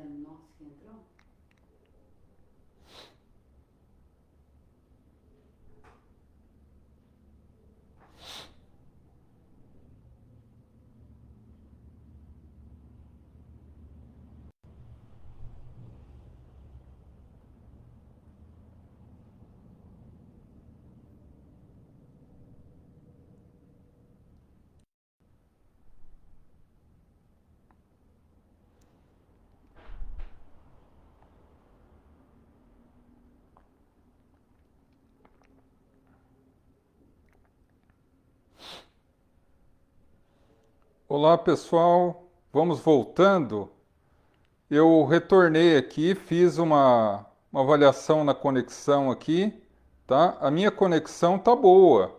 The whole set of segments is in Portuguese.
Nossa, que entrou? Olá pessoal, vamos voltando. Eu retornei aqui, fiz uma avaliação na conexão aqui, tá? A minha conexão tá boa,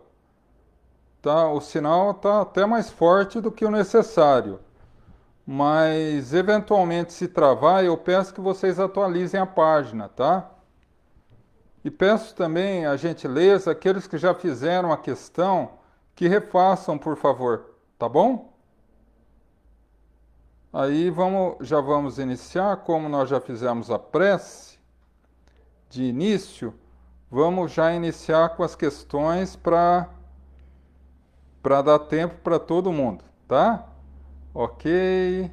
tá? O sinal tá até mais forte do que o necessário, mas eventualmente se travar, eu peço que vocês atualizem a página, tá? E peço também a gentileza, aqueles que já fizeram a questão, que refaçam, por favor, tá bom? Aí já vamos iniciar, como nós já fizemos a prece de início, vamos já iniciar com as questões para dar tempo para todo mundo, tá? Ok,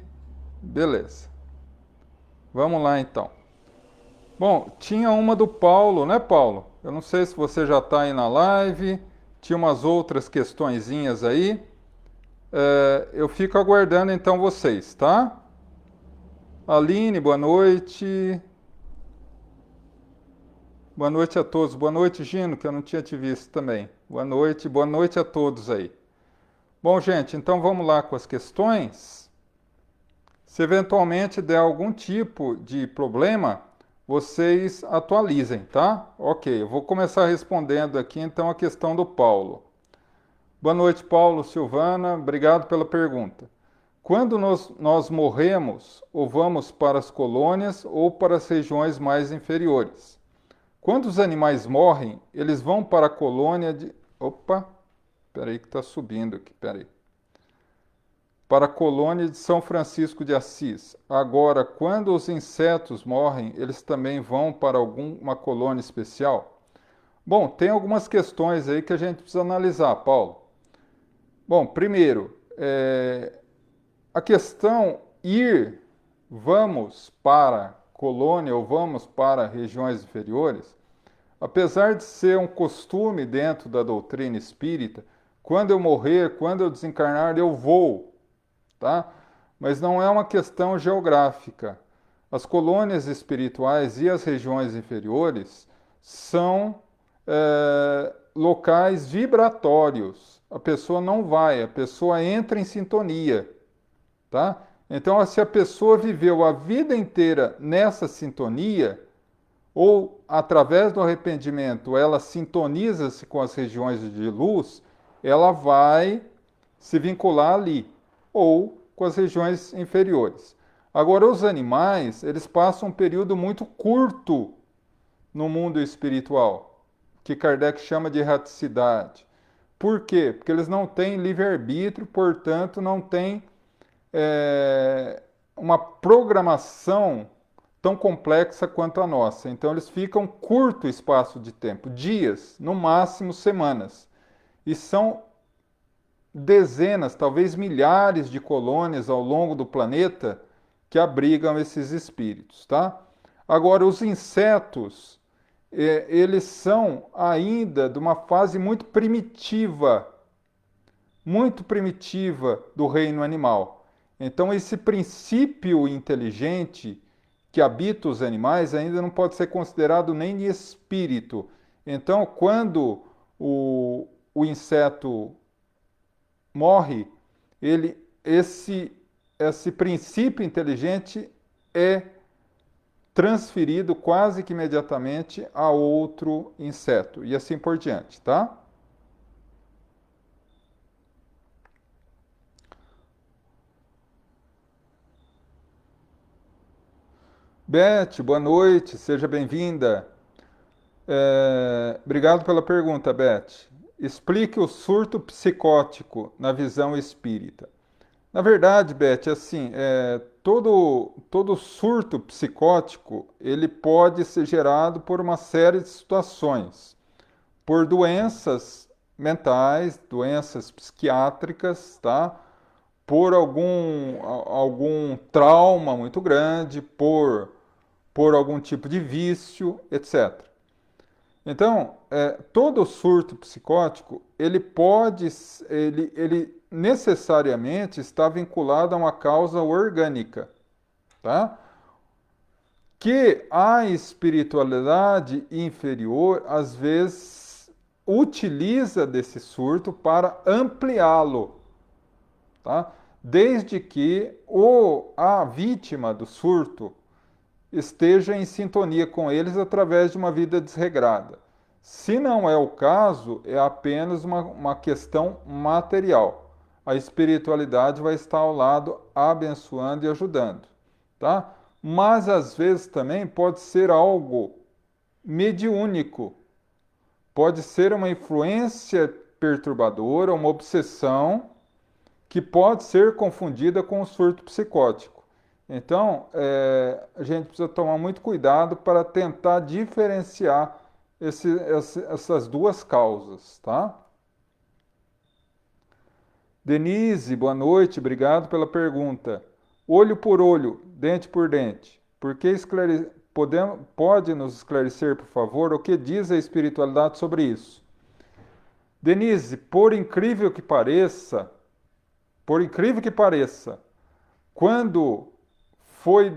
beleza. Vamos lá então. Bom, tinha uma do Paulo, né, Paulo? Eu não sei se você já está aí na live, tinha umas outras questõezinhas aí. Eu fico aguardando então vocês, tá? Aline, boa noite. Boa noite a todos. Boa noite, Gino, que eu não tinha te visto também. Boa noite a todos aí. Bom, gente, então vamos lá com as questões. Se eventualmente der algum tipo de problema, vocês atualizem, tá? Ok, eu vou começar respondendo aqui então a questão do Paulo. Boa noite, Paulo, Silvana, obrigado pela pergunta. Quando nós morremos, ou vamos para as colônias ou para as regiões mais inferiores? Quando os animais morrem, eles vão para a colônia de. Opa, peraí que está subindo aqui, peraí. Para a colônia de São Francisco de Assis. Agora, quando os insetos morrem, eles também vão para alguma colônia especial? Bom, tem algumas questões aí que a gente precisa analisar, Paulo. Bom, primeiro, a questão vamos para colônia ou vamos para regiões inferiores, apesar de ser um costume dentro da doutrina espírita, quando eu morrer, quando eu desencarnar, eu vou, tá? Mas não é uma questão geográfica. As colônias espirituais e as regiões inferiores são locais vibratórios. A pessoa não vai, a pessoa entra em sintonia, tá? Então, se a pessoa viveu a vida inteira nessa sintonia, ou através do arrependimento ela sintoniza-se com as regiões de luz, ela vai se vincular ali, ou com as regiões inferiores. Agora, os animais, eles passam um período muito curto no mundo espiritual, que Kardec chama de erraticidade. Por quê? Porque eles não têm livre-arbítrio, portanto, não têm uma programação tão complexa quanto a nossa. Então, eles ficam curto espaço de tempo, dias, no máximo semanas. E são dezenas, talvez milhares de colônias ao longo do planeta que abrigam esses espíritos, tá? Agora, os insetos, eles são ainda de uma fase muito primitiva do reino animal. Então, esse princípio inteligente que habita os animais ainda não pode ser considerado nem de espírito. Então, quando o inseto morre, esse princípio inteligente é transferido quase que imediatamente a outro inseto e assim por diante, tá? Beth, boa noite, seja bem-vinda. Obrigado pela pergunta, Beth. Explique o surto psicótico na visão espírita. Na verdade, Beth, assim, todo surto psicótico, ele pode ser gerado por uma série de situações, por doenças mentais, doenças psiquiátricas, tá? Por algum trauma muito grande, por algum tipo de vício, etc. Então, todo surto psicótico, ele necessariamente está vinculado a uma causa orgânica, tá? Que a espiritualidade inferior, às vezes, utiliza desse surto para ampliá-lo, tá? Desde que a vítima do surto esteja em sintonia com eles através de uma vida desregrada. Se não é o caso, é apenas uma questão material. A espiritualidade vai estar ao lado, abençoando e ajudando, tá? Mas às vezes também pode ser algo mediúnico, pode ser uma influência perturbadora, uma obsessão que pode ser confundida com o surto psicótico. Então, a gente precisa tomar muito cuidado para tentar diferenciar essas duas causas, tá? Denise, boa noite, obrigado pela pergunta. Olho por olho, dente por dente. Pode nos esclarecer, por favor, o que diz a espiritualidade sobre isso? Denise, por incrível que pareça, quando foi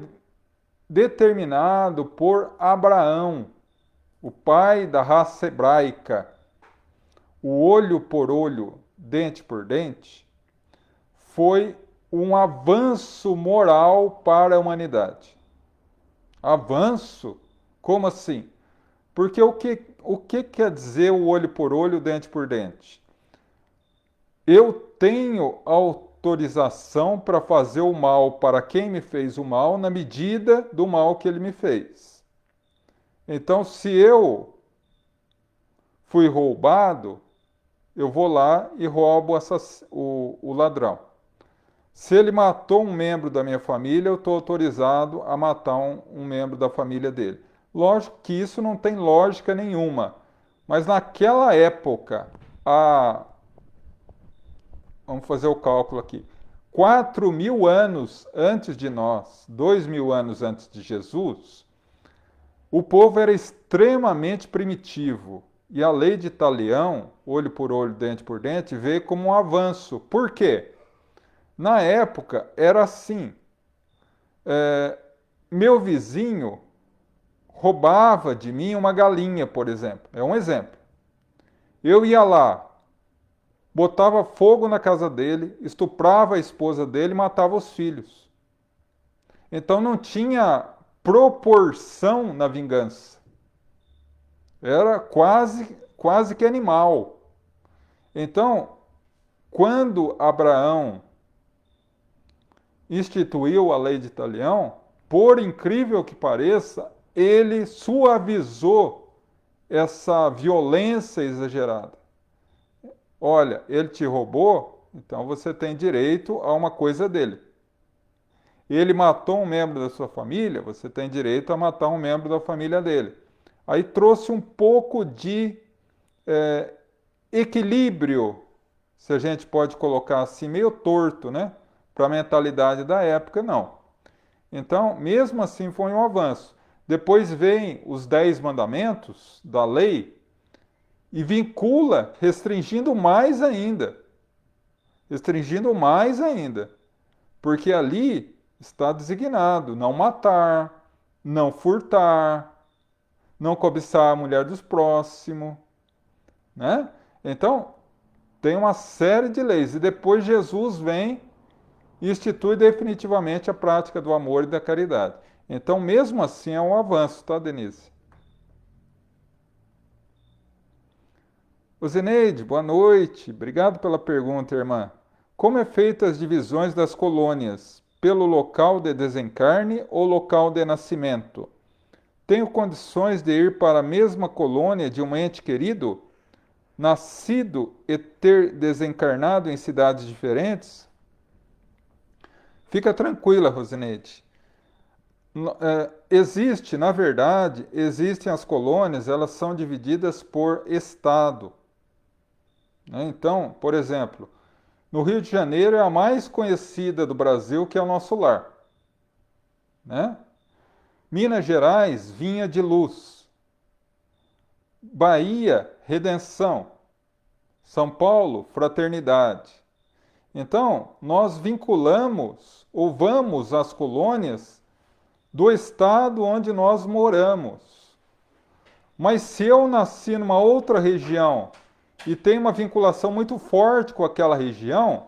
determinado por Abraão, o pai da raça hebraica, o olho por olho, dente por dente, foi um avanço moral para a humanidade. Avanço? Como assim? Porque o que quer dizer o olho por olho, dente por dente? Eu tenho autorização para fazer o mal para quem me fez o mal na medida do mal que ele me fez. Então, se eu fui roubado, eu vou lá e roubo o ladrão. Se ele matou um membro da minha família, eu estou autorizado a matar um membro da família dele. Lógico que isso não tem lógica nenhuma, mas naquela época, vamos fazer o cálculo aqui, 4.000 anos antes de nós, 2.000 anos antes de Jesus, o povo era extremamente primitivo. E a lei de Talião, olho por olho, dente por dente, veio como um avanço. Por quê? Na época era assim. Meu vizinho roubava de mim uma galinha, por exemplo. É um exemplo. Eu ia lá, botava fogo na casa dele, estuprava a esposa dele e matava os filhos. Então não tinha proporção na vingança. Era quase que animal. Então, quando Abraão instituiu a lei de Talião, por incrível que pareça, ele suavizou essa violência exagerada. Olha, ele te roubou, então você tem direito a uma coisa dele. Ele matou um membro da sua família, você tem direito a matar um membro da família dele. Aí trouxe um pouco de equilíbrio, se a gente pode colocar assim, meio torto, né? Para a mentalidade da época, não. Então, mesmo assim, foi um avanço. Depois vem os 10 mandamentos da lei e vincula, restringindo mais ainda. Restringindo mais ainda. Porque ali está designado não matar, não furtar, não cobiçar a mulher dos próximos, né? Então, tem uma série de leis. E depois Jesus vem e institui definitivamente a prática do amor e da caridade. Então, mesmo assim, é um avanço, tá, Denise? O Zeneide, boa noite. Obrigado pela pergunta, irmã. Como é feita as divisões das colônias? Pelo local de desencarne ou local de nascimento? Tenho condições de ir para a mesma colônia de um ente querido, nascido e ter desencarnado em cidades diferentes? Fica tranquila, Rosineide. Existe, na verdade, existem as colônias, elas são divididas por estado, né? Então, por exemplo, no Rio de Janeiro é a mais conhecida do Brasil, que é o Nosso Lar, né? Minas Gerais, Vinha de Luz. Bahia, Redenção. São Paulo, Fraternidade. Então, nós vinculamos ou vamos às colônias do estado onde nós moramos. Mas se eu nasci numa outra região e tenho uma vinculação muito forte com aquela região,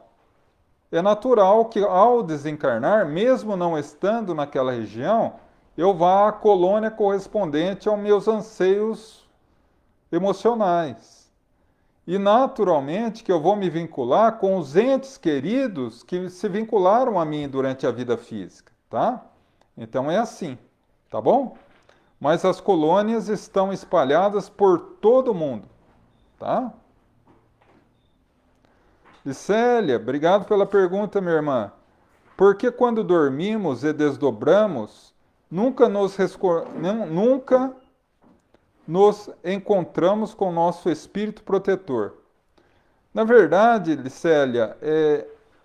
é natural que ao desencarnar, mesmo não estando naquela região, eu vá à colônia correspondente aos meus anseios emocionais. E naturalmente que eu vou me vincular com os entes queridos que se vincularam a mim durante a vida física, tá? Então é assim, tá bom? Mas as colônias estão espalhadas por todo o mundo, tá? Licélia, obrigado pela pergunta, minha irmã. Por que quando dormimos e desdobramos, nunca nos encontramos com o nosso espírito protetor? Na verdade, Licélia,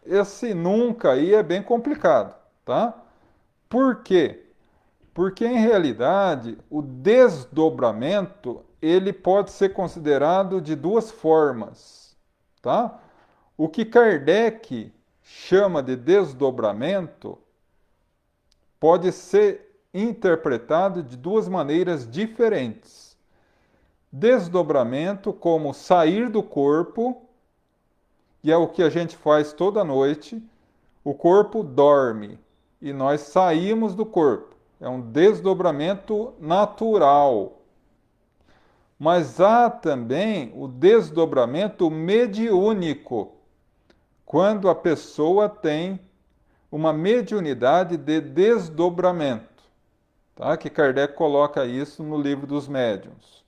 esse nunca aí é bem complicado, tá? Por quê? Porque, em realidade, o desdobramento, ele pode ser considerado de duas formas, tá? O que Kardec chama de desdobramento pode ser interpretado de duas maneiras diferentes. Desdobramento como sair do corpo, e é o que a gente faz toda noite. O corpo dorme e nós saímos do corpo. É um desdobramento natural. Mas há também o desdobramento mediúnico, quando a pessoa tem uma mediunidade de desdobramento, tá? Que Kardec coloca isso no Livro dos Médiuns.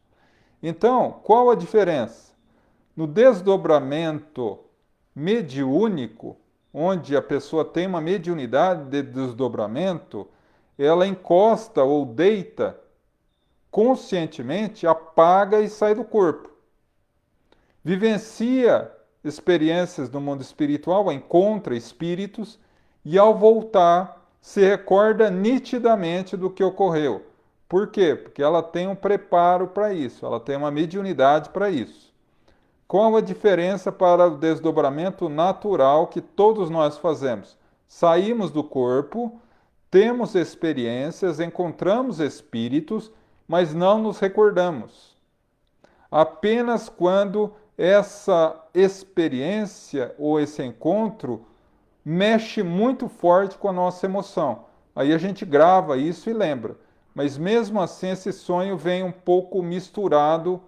Então, qual a diferença? No desdobramento mediúnico, onde a pessoa tem uma mediunidade de desdobramento, ela encosta ou deita conscientemente, apaga e sai do corpo. Vivencia experiências no mundo espiritual, encontra espíritos e ao voltar se recorda nitidamente do que ocorreu. Por quê? Porque ela tem um preparo para isso, ela tem uma mediunidade para isso. Qual a diferença para o desdobramento natural que todos nós fazemos? Saímos do corpo, temos experiências, encontramos espíritos, mas não nos recordamos. Apenas quando essa experiência ou esse encontro mexe muito forte com a nossa emoção. Aí a gente grava isso e lembra. Mas mesmo assim esse sonho vem um pouco misturado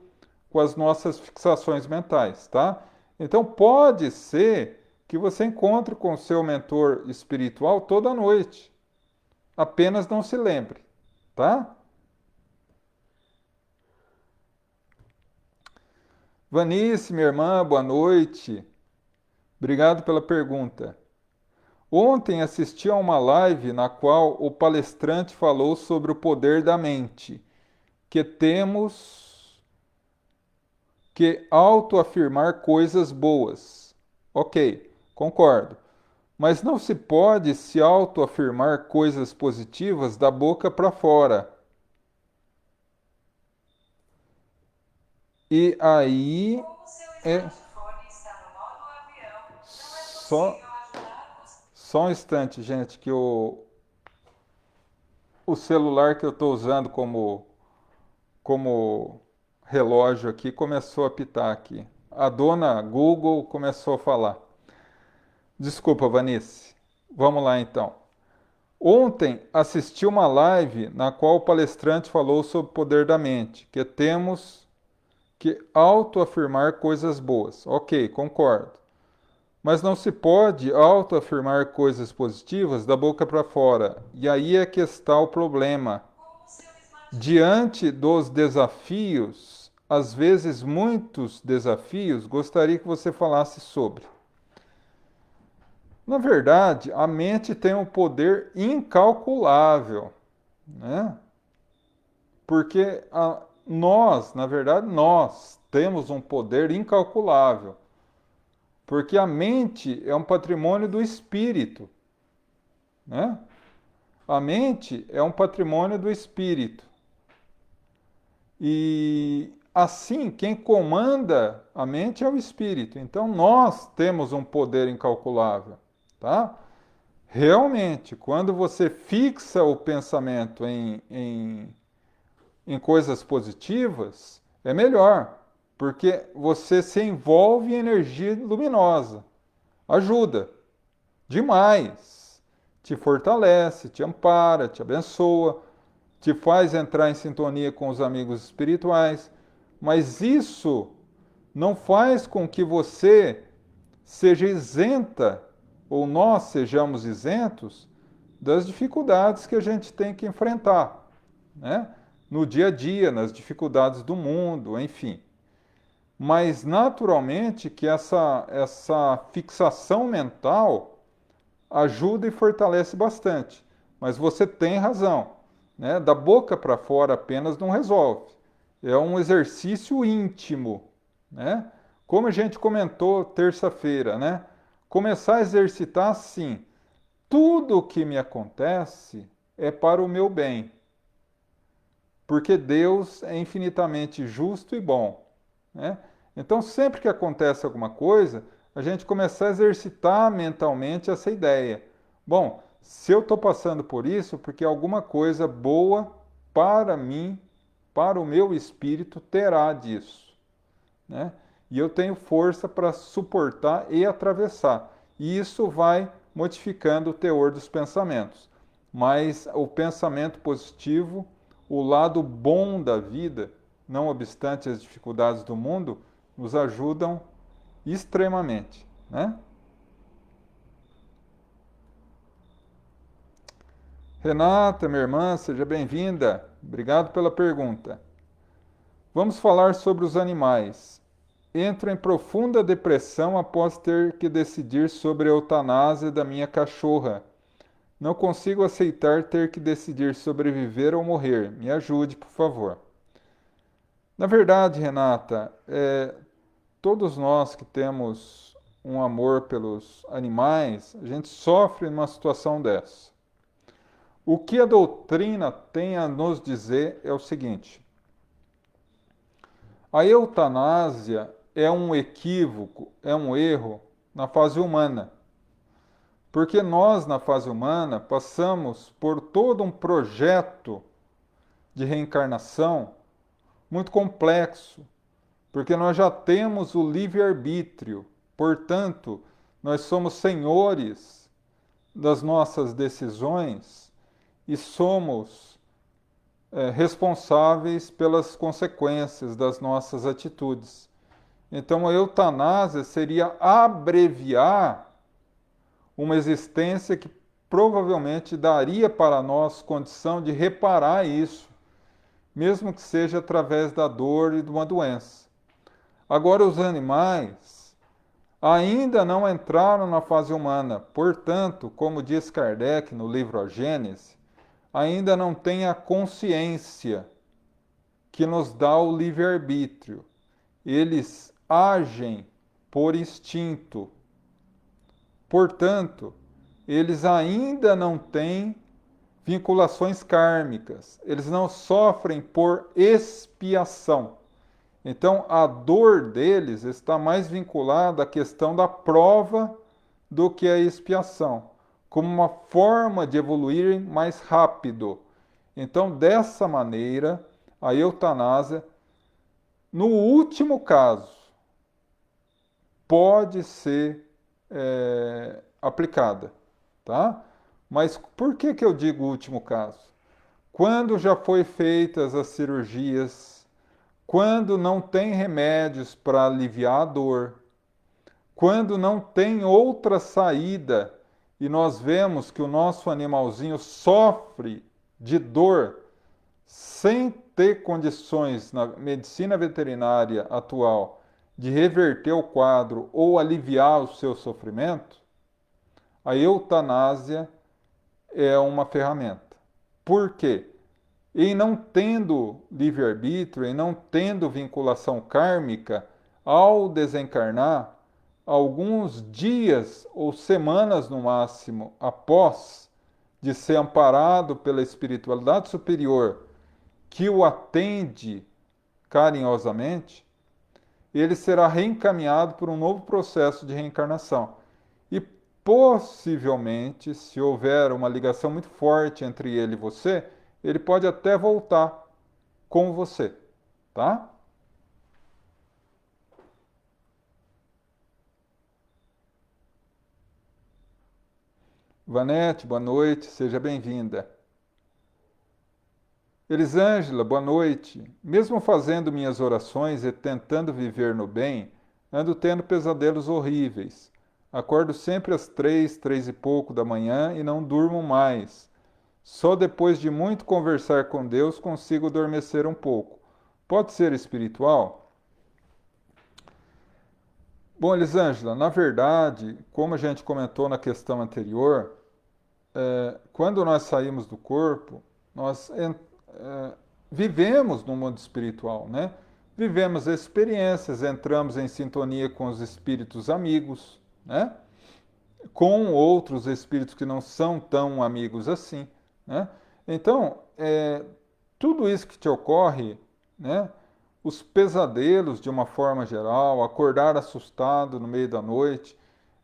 com as nossas fixações mentais, tá? Então pode ser que você encontre com o seu mentor espiritual toda noite. Apenas não se lembre, tá? Vanice, minha irmã, boa noite. Obrigado pela pergunta. Ontem assisti a uma live na qual o palestrante falou sobre o poder da mente, que temos que autoafirmar coisas boas. Ok, concordo. Mas não se pode se autoafirmar coisas positivas da boca para fora. E aí é só um instante, gente, que o celular que eu estou usando como relógio aqui começou a pitar aqui. A dona Google começou a falar. Desculpa, Vanice. Vamos lá então. Ontem assisti uma live na qual o palestrante falou sobre o poder da mente, que temos que autoafirmar coisas boas. Ok, concordo. Mas não se pode autoafirmar coisas positivas da boca para fora. E aí é que está o problema. Diante dos desafios, às vezes muitos desafios, gostaria que você falasse sobre. Na verdade, a mente tem um poder incalculável, né? Porque nós, na verdade, nós temos um poder incalculável. Porque a mente é um patrimônio do espírito, né? A mente é um patrimônio do espírito. E assim, quem comanda a mente é o espírito. Então nós temos um poder incalculável, tá? Realmente, quando você fixa o pensamento em coisas positivas, é melhor, porque você se envolve em energia luminosa. Ajuda demais. Te fortalece, te ampara, te abençoa, te faz entrar em sintonia com os amigos espirituais. Mas isso não faz com que você seja isenta, ou nós sejamos isentos, das dificuldades que a gente tem que enfrentar, né? No dia a dia, nas dificuldades do mundo, enfim. Mas, naturalmente, que essa fixação mental ajuda e fortalece bastante. Mas você tem razão, né? Da boca para fora apenas não resolve. É um exercício íntimo, né? Como a gente comentou terça-feira, né? Começar a exercitar assim. Tudo o que me acontece é para o meu bem, porque Deus é infinitamente justo e bom, né? Então, sempre que acontece alguma coisa, a gente começar a exercitar mentalmente essa ideia. Bom, se eu estou passando por isso, porque alguma coisa boa para mim, para o meu espírito, terá disso, né? E eu tenho força para suportar e atravessar. E isso vai modificando o teor dos pensamentos. Mas o pensamento positivo, o lado bom da vida, não obstante as dificuldades do mundo, nos ajudam extremamente, né? Renata, minha irmã, seja bem-vinda. Obrigado pela pergunta. Vamos falar sobre os animais. Entro em profunda depressão após ter que decidir sobre a eutanásia da minha cachorra. Não consigo aceitar ter que decidir sobreviver ou morrer. Me ajude, por favor. Na verdade, Renata, todos nós que temos um amor pelos animais, a gente sofre numa situação dessa. O que a doutrina tem a nos dizer é o seguinte: a eutanásia é um equívoco, é um erro na fase humana. Porque nós, na fase humana, passamos por todo um projeto de reencarnação muito complexo, porque nós já temos o livre-arbítrio, portanto, nós somos senhores das nossas decisões e somos responsáveis pelas consequências das nossas atitudes. Então, a eutanásia seria abreviar uma existência que provavelmente daria para nós condição de reparar isso, mesmo que seja através da dor e de uma doença. Agora, os animais ainda não entraram na fase humana, portanto, como diz Kardec no livro A Gênese, ainda não têm a consciência que nos dá o livre-arbítrio. Eles agem por instinto. Portanto, eles ainda não têm vinculações kármicas, eles não sofrem por expiação. Então, a dor deles está mais vinculada à questão da prova do que à expiação, como uma forma de evoluírem mais rápido. Então, dessa maneira, a eutanásia, no último caso, pode ser aplicada, tá? Mas por que eu digo último caso? Quando já foi feitas as cirurgias, quando não tem remédios para aliviar a dor, quando não tem outra saída e nós vemos que o nosso animalzinho sofre de dor sem ter condições na medicina veterinária atual de reverter o quadro ou aliviar o seu sofrimento, A eutanásia é uma ferramenta. Por quê? Em não tendo livre-arbítrio, em não tendo vinculação kármica, ao desencarnar, alguns dias ou semanas no máximo após de ser amparado pela espiritualidade superior que o atende carinhosamente, ele será reencaminhado por um novo processo de reencarnação. E possivelmente, se houver uma ligação muito forte entre ele e você, ele pode até voltar com você, tá? Vanete, boa noite, seja bem-vinda. Elisângela, boa noite. Mesmo fazendo minhas orações e tentando viver no bem, ando tendo pesadelos horríveis. Acordo sempre às 3 e pouco da manhã e não durmo mais. Só depois de muito conversar com Deus consigo adormecer um pouco. Pode ser espiritual? Bom, Elisângela, na verdade, como a gente comentou na questão anterior, quando nós saímos do corpo, nós vivemos no mundo espiritual, né? Vivemos experiências, entramos em sintonia com os espíritos amigos, né? Com outros espíritos que não são tão amigos assim, né? Então, tudo isso que te ocorre, né? Os pesadelos, de uma forma geral, acordar assustado no meio da noite,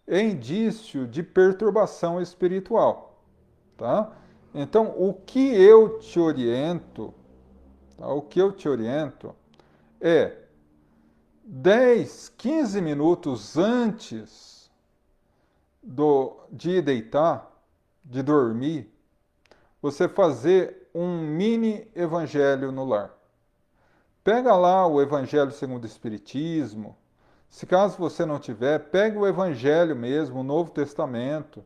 é indício de perturbação espiritual, tá? Então, o que eu te oriento, tá? O que eu te oriento é 10, 15 minutos antes de deitar, de dormir, você fazer um mini evangelho no lar. Pega lá o Evangelho segundo o Espiritismo. Se caso você não tiver, pegue o Evangelho mesmo, o Novo Testamento.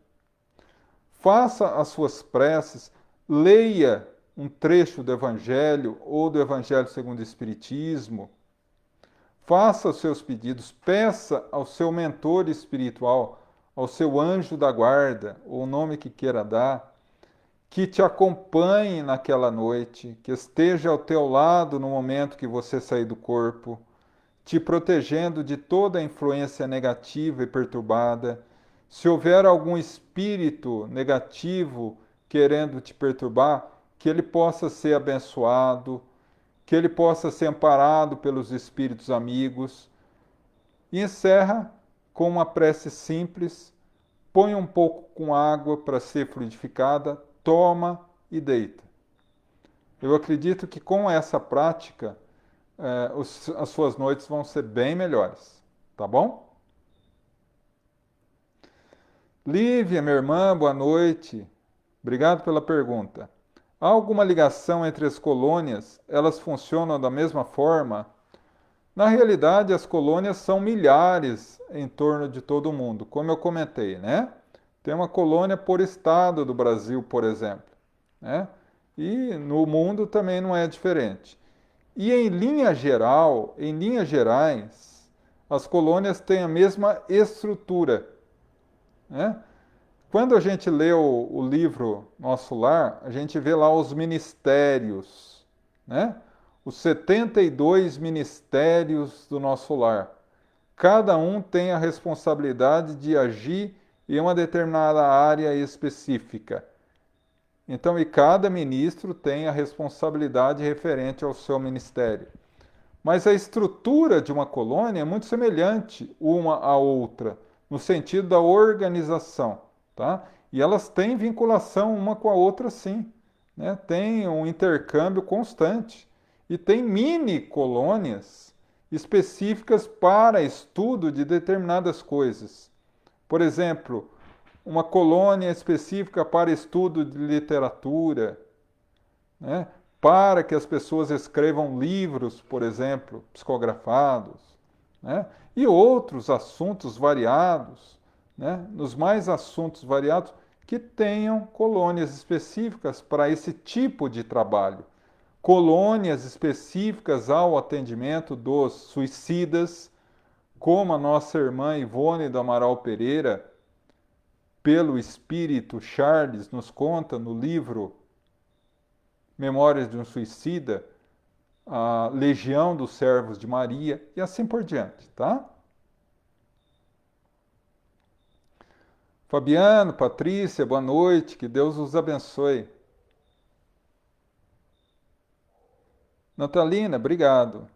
Faça as suas preces, leia um trecho do Evangelho ou do Evangelho segundo o Espiritismo. Faça os seus pedidos, peça ao seu mentor espiritual, ao seu anjo da guarda, ou o nome que queira dar, que te acompanhe naquela noite, que esteja ao teu lado no momento que você sair do corpo, te protegendo de toda a influência negativa e perturbada. Se houver algum espírito negativo querendo te perturbar, que ele possa ser abençoado, que ele possa ser amparado pelos espíritos amigos. E encerra com uma prece simples, põe um pouco com água para ser fluidificada, toma e deita. Eu acredito que com essa prática, as suas noites vão ser bem melhores, tá bom? Lívia, minha irmã, boa noite. Obrigado pela pergunta. Há alguma ligação entre as colônias? Elas funcionam da mesma forma? Na realidade, as colônias são milhares em torno de todo o mundo, como eu comentei, né? Tem uma colônia por estado do Brasil, por exemplo, né? E no mundo também não é diferente. E em linha geral, em linhas gerais, as colônias têm a mesma estrutura, né? Quando a gente lê o livro Nosso Lar, a gente vê lá os ministérios, né? Os 72 ministérios do Nosso Lar. Cada um tem a responsabilidade de agir em uma determinada área específica. Então, e cada ministro tem a responsabilidade referente ao seu ministério. Mas a estrutura de uma colônia é muito semelhante uma à outra, no sentido da organização, tá? E elas têm vinculação uma com a outra, sim, né? Tem um intercâmbio constante. E tem mini colônias específicas para estudo de determinadas coisas. Por exemplo, uma colônia específica para estudo de literatura, né? Para que as pessoas escrevam livros, por exemplo, psicografados, né? E outros assuntos variados, né? Nos mais assuntos variados, que tenham colônias específicas para esse tipo de trabalho. Colônias específicas ao atendimento dos suicidas, como a nossa irmã Ivone do Amaral Pereira, pelo Espírito Charles nos conta no livro Memórias de um Suicida, a Legião dos Servos de Maria e assim por diante, tá? Fabiano, Patrícia, boa noite, que Deus os abençoe. Natalina, obrigado.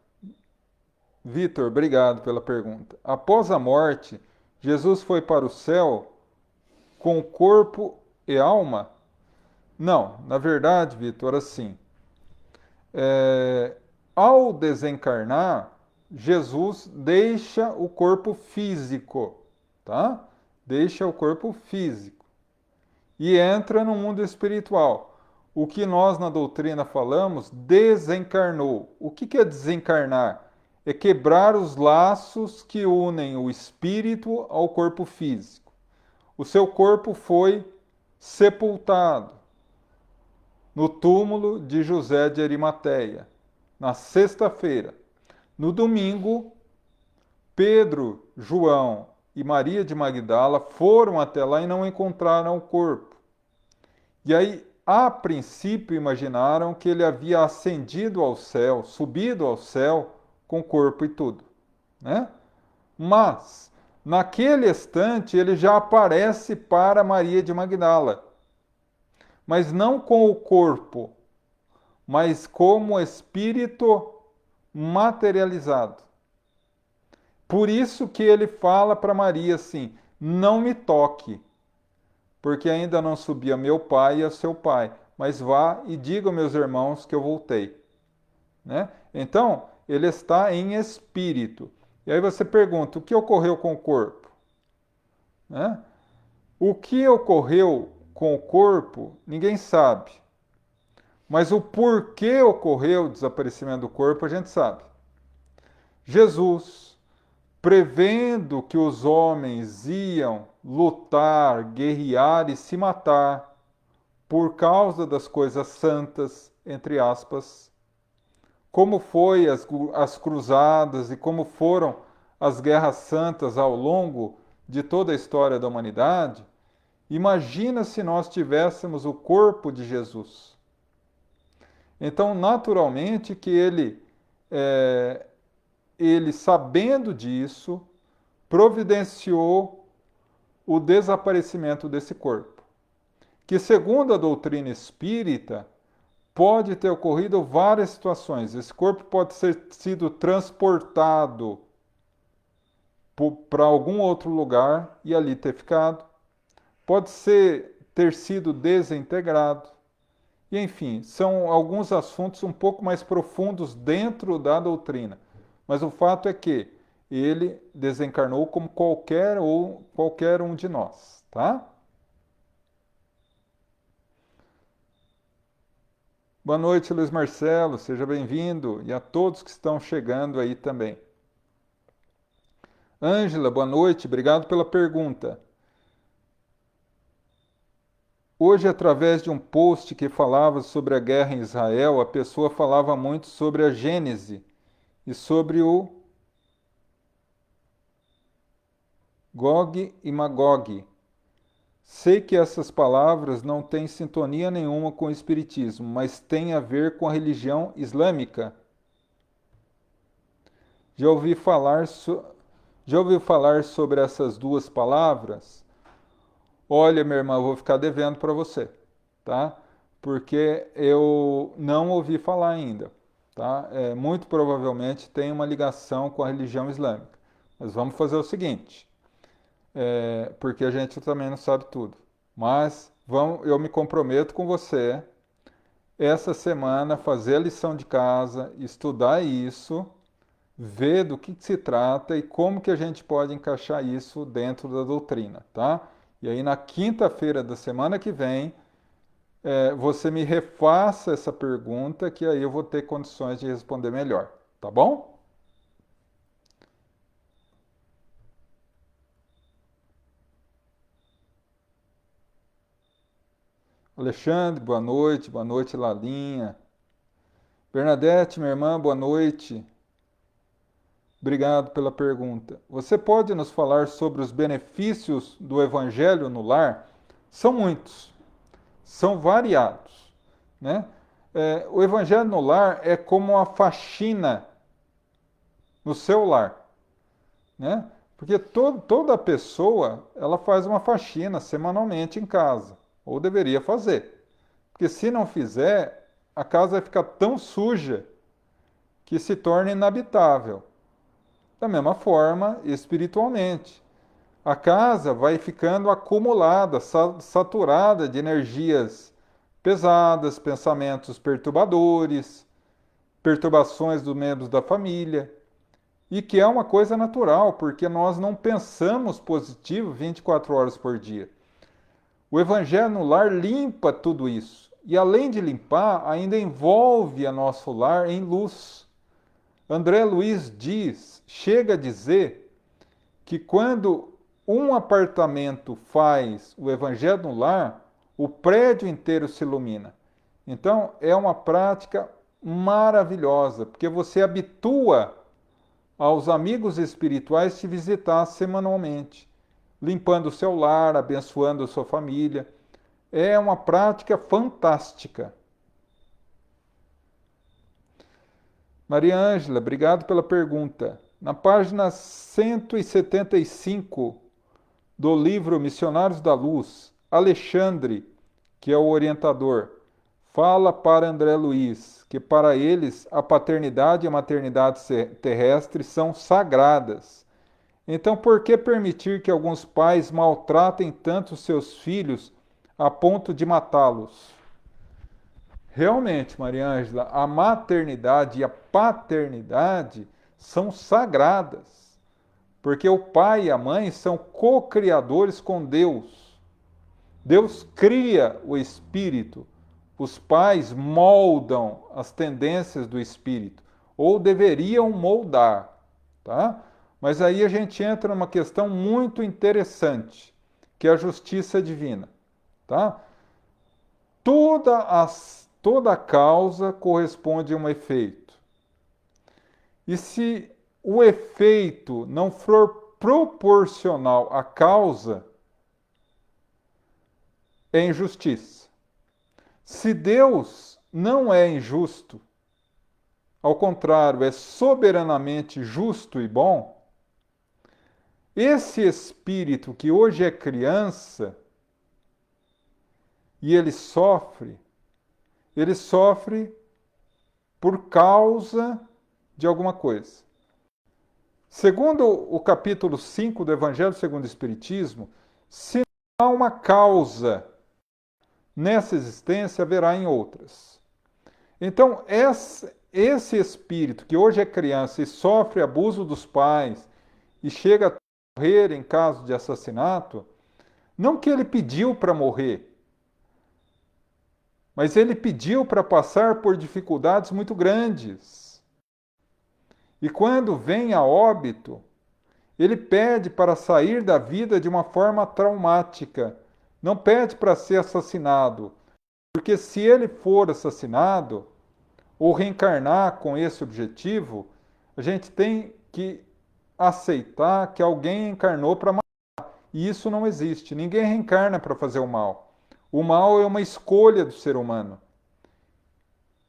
Vitor, obrigado pela pergunta. Após a morte, Jesus foi para o céu com corpo e alma? Não, na verdade, Vitor, assim, ao desencarnar, Jesus deixa o corpo físico, tá? Deixa o corpo físico e entra no mundo espiritual. O que nós na doutrina falamos, desencarnou. O que é desencarnar? É quebrar os laços que unem o espírito ao corpo físico. O seu corpo foi sepultado no túmulo de José de Arimateia, na sexta-feira. No domingo, Pedro, João e Maria de Magdala foram até lá e não encontraram o corpo. E aí, a princípio, imaginaram que ele havia ascendido ao céu, subido ao céu, com corpo e tudo, né? Mas, naquele instante, ele já aparece para Maria de Magdala, mas não com o corpo, mas como espírito materializado. Por isso que ele fala para Maria assim: não me toque, porque ainda não subi a meu pai e a seu pai, mas vá e diga aos meus irmãos que eu voltei. Né? Então, ele está em espírito. E aí você pergunta, o que ocorreu com o corpo? Né? O que ocorreu com o corpo, ninguém sabe. Mas o porquê ocorreu o desaparecimento do corpo, a gente sabe. Jesus, prevendo que os homens iam lutar, guerrear e se matar por causa das coisas santas, entre aspas, como foi as cruzadas e como foram as guerras santas ao longo de toda a história da humanidade, imagina se nós tivéssemos o corpo de Jesus. Então, naturalmente que ele sabendo disso, providenciou o desaparecimento desse corpo, que segundo a doutrina espírita, pode ter ocorrido várias situações. Esse corpo pode ter sido transportado para algum outro lugar e ali ter ficado. Pode ter sido desintegrado. E, enfim, são alguns assuntos um pouco mais profundos dentro da doutrina. Mas o fato é que ele desencarnou como qualquer um de nós, tá? Boa noite, Luiz Marcelo, seja bem-vindo, e a todos que estão chegando aí também. Ângela, boa noite, obrigado pela pergunta. Hoje, através de um post que falava sobre a guerra em Israel, a pessoa falava muito sobre a Gênese e sobre o Gog e Magog. Sei que essas palavras não têm sintonia nenhuma com o Espiritismo, mas têm a ver com a religião islâmica. Já ouvi falar, Já ouviu falar sobre essas duas palavras? Olha, minha irmã, eu vou ficar devendo para você, tá? Porque eu não ouvi falar ainda, tá? Muito provavelmente tem uma ligação com a religião islâmica. Mas vamos fazer o seguinte, porque a gente também não sabe tudo. Mas eu me comprometo com você essa semana fazer a lição de casa, estudar isso, ver do que se trata e como que a gente pode encaixar isso dentro da doutrina, tá? E aí na quinta-feira da semana que vem, você me refaça essa pergunta, que aí eu vou ter condições de responder melhor, tá bom? Alexandre, boa noite, Lalinha. Bernadette, minha irmã, boa noite. Obrigado pela pergunta. Você pode nos falar sobre os benefícios do Evangelho no lar? São muitos, são variados, né? O Evangelho no lar é como uma faxina no seu lar, né? Porque toda pessoa, ela faz uma faxina semanalmente em casa, ou deveria fazer. Porque se não fizer, a casa vai ficar tão suja que se torna inabitável. Da mesma forma, espiritualmente. A casa vai ficando acumulada, saturada de energias pesadas, pensamentos perturbadores, perturbações dos membros da família. E que é uma coisa natural, porque nós não pensamos positivo 24 horas por dia. O Evangelho no lar limpa tudo isso. E além de limpar, ainda envolve a nosso lar em luz. André Luiz chega a dizer que quando um apartamento faz o Evangelho no lar, o prédio inteiro se ilumina. Então, é uma prática maravilhosa, porque você habitua aos amigos espirituais te visitar semanalmente, limpando o seu lar, abençoando a sua família. É uma prática fantástica. Maria Ângela, obrigado pela pergunta. Na página 175 do livro Missionários da Luz, Alexandre, que é o orientador, fala para André Luiz que para eles a paternidade e a maternidade terrestre são sagradas. Então, por que permitir que alguns pais maltratem tanto seus filhos a ponto de matá-los? Realmente, Maria Ângela, a maternidade e a paternidade são sagradas, porque o pai e a mãe são co-criadores com Deus. Deus cria o espírito, os pais moldam as tendências do espírito, ou deveriam moldar, tá? Mas aí a gente entra numa questão muito interessante, que é a justiça divina, tá? Toda causa corresponde a um efeito. E se o efeito não for proporcional à causa, é injustiça. Se Deus não é injusto, ao contrário, é soberanamente justo e bom, esse espírito que hoje é criança e ele sofre por causa de alguma coisa. Segundo o capítulo 5 do Evangelho segundo o Espiritismo, se não há uma causa nessa existência, haverá em outras. Então, esse espírito que hoje é criança e sofre abuso dos pais e chega a morrer em caso de assassinato, não que ele pediu para morrer, mas ele pediu para passar por dificuldades muito grandes. E quando vem a óbito, ele pede para sair da vida de uma forma traumática. Não pede para ser assassinado, porque se ele for assassinado ou reencarnar com esse objetivo, a gente tem que aceitar que alguém encarnou para matar. E isso não existe. Ninguém reencarna para fazer o mal. O mal é uma escolha do ser humano.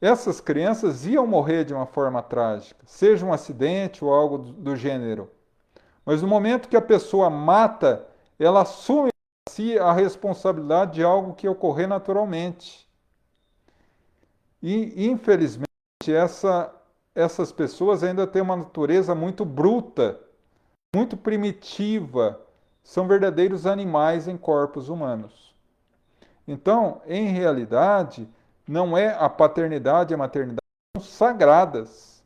Essas crianças iam morrer de uma forma trágica, seja um acidente ou algo do gênero. Mas no momento que a pessoa mata, ela assume a si a responsabilidade de algo que ocorrer naturalmente. E, infelizmente, essas pessoas ainda têm uma natureza muito bruta, muito primitiva, são verdadeiros animais em corpos humanos. Então, em realidade, não é a paternidade e a maternidade são sagradas,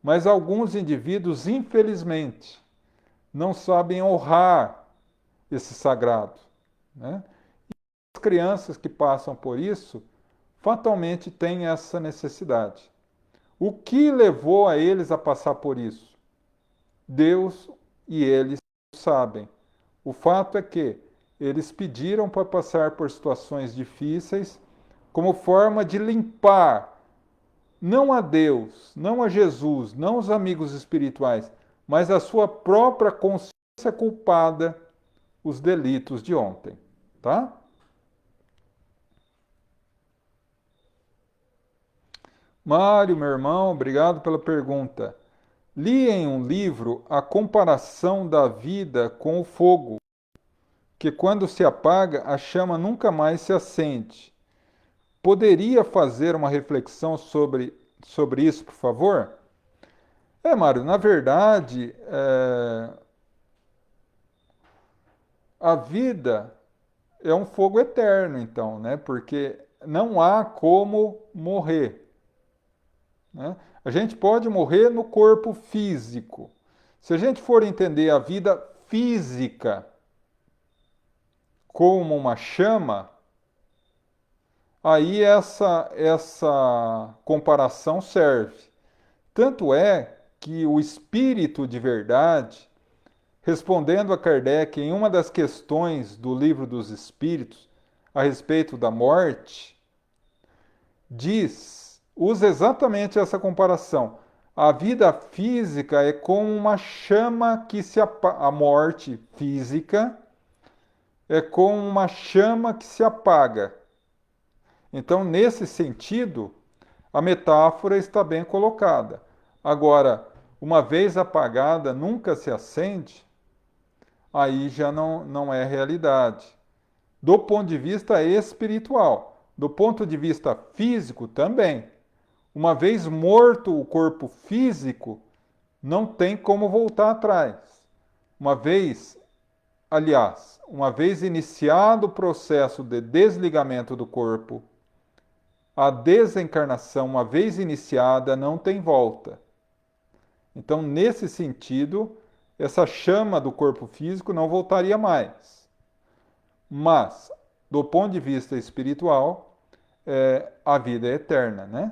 mas alguns indivíduos, infelizmente, não sabem honrar esse sagrado, né? E as crianças que passam por isso, fatalmente têm essa necessidade. O que levou a eles a passar por isso? Deus e eles sabem. O fato é que eles pediram para passar por situações difíceis como forma de limpar não a Deus, não a Jesus, não os amigos espirituais, mas a sua própria consciência culpada, os delitos de ontem, tá? Mário, meu irmão, obrigado pela pergunta. Li em um livro a comparação da vida com o fogo, que quando se apaga, a chama nunca mais se acende. Poderia fazer uma reflexão sobre isso, por favor? Mário, na verdade, a vida é um fogo eterno, então, né? Porque não há como morrer, né? A gente pode morrer no corpo físico. Se a gente for entender a vida física como uma chama, aí essa comparação serve. Tanto é que o espírito de verdade, respondendo a Kardec em uma das questões do Livro dos Espíritos a respeito da morte, usa exatamente essa comparação. A vida física é como uma chama que se apaga. A morte física é como uma chama que se apaga. Então, nesse sentido, a metáfora está bem colocada. Agora, uma vez apagada, nunca se acende, aí já não é realidade. Do ponto de vista espiritual, do ponto de vista físico também. Uma vez morto o corpo físico, não tem como voltar atrás. Uma vez iniciado o processo de desligamento do corpo, a desencarnação, uma vez iniciada, não tem volta. Então, nesse sentido, essa chama do corpo físico não voltaria mais. Mas, do ponto de vista espiritual, a vida é eterna, né?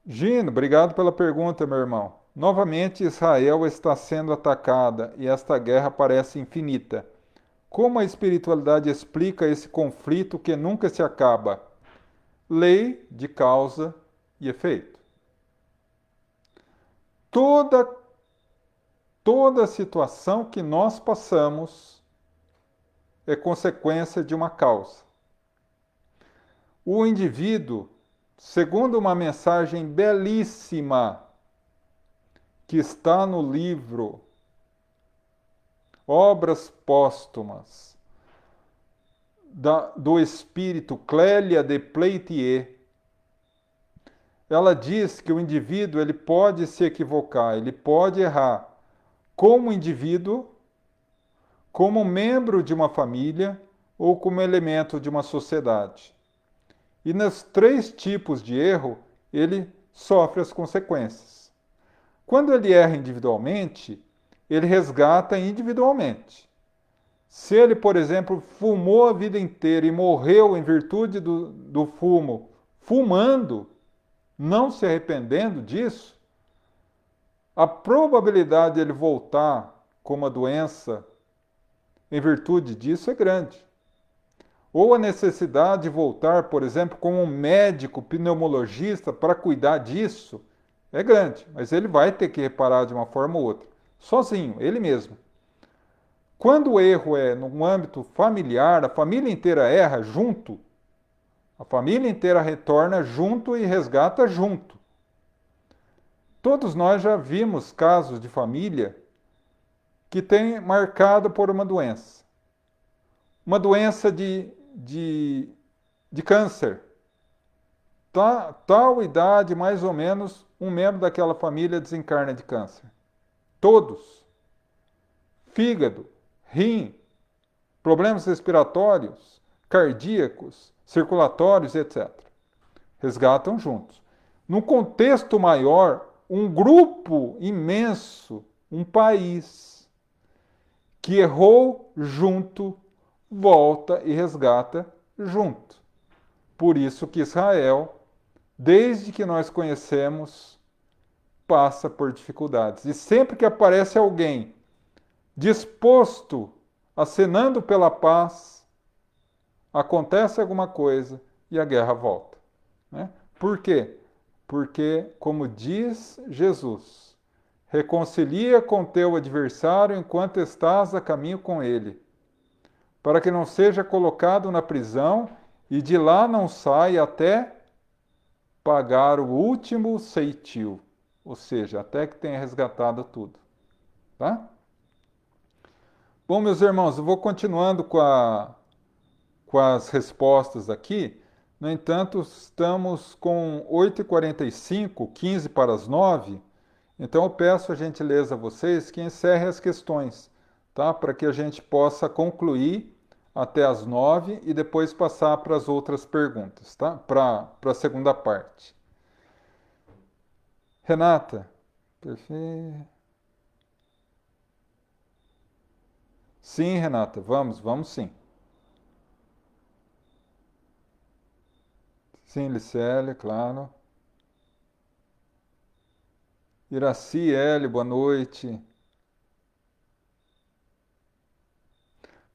Gino, obrigado pela pergunta, meu irmão. Novamente, Israel está sendo atacada e esta guerra parece infinita. Como a espiritualidade explica esse conflito que nunca se acaba? Lei de causa e efeito. Toda situação que nós passamos é consequência de uma causa. O indivíduo, segundo uma mensagem belíssima que está no livro Obras Póstumas do espírito Clélia de Pleitier, ela diz que o indivíduo ele pode se equivocar, ele pode errar como indivíduo, como membro de uma família ou como elemento de uma sociedade. E nos 3 tipos de erro, ele sofre as consequências. Quando ele erra individualmente, ele resgata individualmente. Se ele, por exemplo, fumou a vida inteira e morreu em virtude do fumo, fumando, não se arrependendo disso, a probabilidade de ele voltar com uma doença em virtude disso é grande. Ou a necessidade de voltar, por exemplo, como um médico pneumologista para cuidar disso é grande, mas ele vai ter que reparar de uma forma ou outra, sozinho, ele mesmo. Quando o erro é no âmbito familiar, a família inteira erra junto, a família inteira retorna junto e resgata junto. Todos nós já vimos casos de família que tem marcado por uma doença. Uma doença de câncer. Tal idade, mais ou menos, um membro daquela família desencarna de câncer. Todos. Fígado, rim, problemas respiratórios, cardíacos, circulatórios, etc. Resgatam juntos. Num contexto maior, um grupo imenso, um país, que errou junto, volta e resgata junto. Por isso que Israel, desde que nós conhecemos, passa por dificuldades. E sempre que aparece alguém disposto, acenando pela paz, acontece alguma coisa, e a guerra volta. Né? Por quê? Porque, como diz Jesus, reconcilia com teu adversário enquanto estás a caminho com ele, para que não seja colocado na prisão e de lá não saia até pagar o último ceitil, ou seja, até que tenha resgatado tudo. Tá? Bom, meus irmãos, eu vou continuando com as respostas aqui. No entanto, estamos com 8h45, 15 para as 9. Então, eu peço a gentileza a vocês que encerrem as questões, tá? Para que a gente possa concluir até as 9 e depois passar para as outras perguntas, tá? Para a segunda parte. Renata, perfeito. Sim, Renata, vamos sim. Sim, Licélia, claro. Iraci, Hélio, boa noite.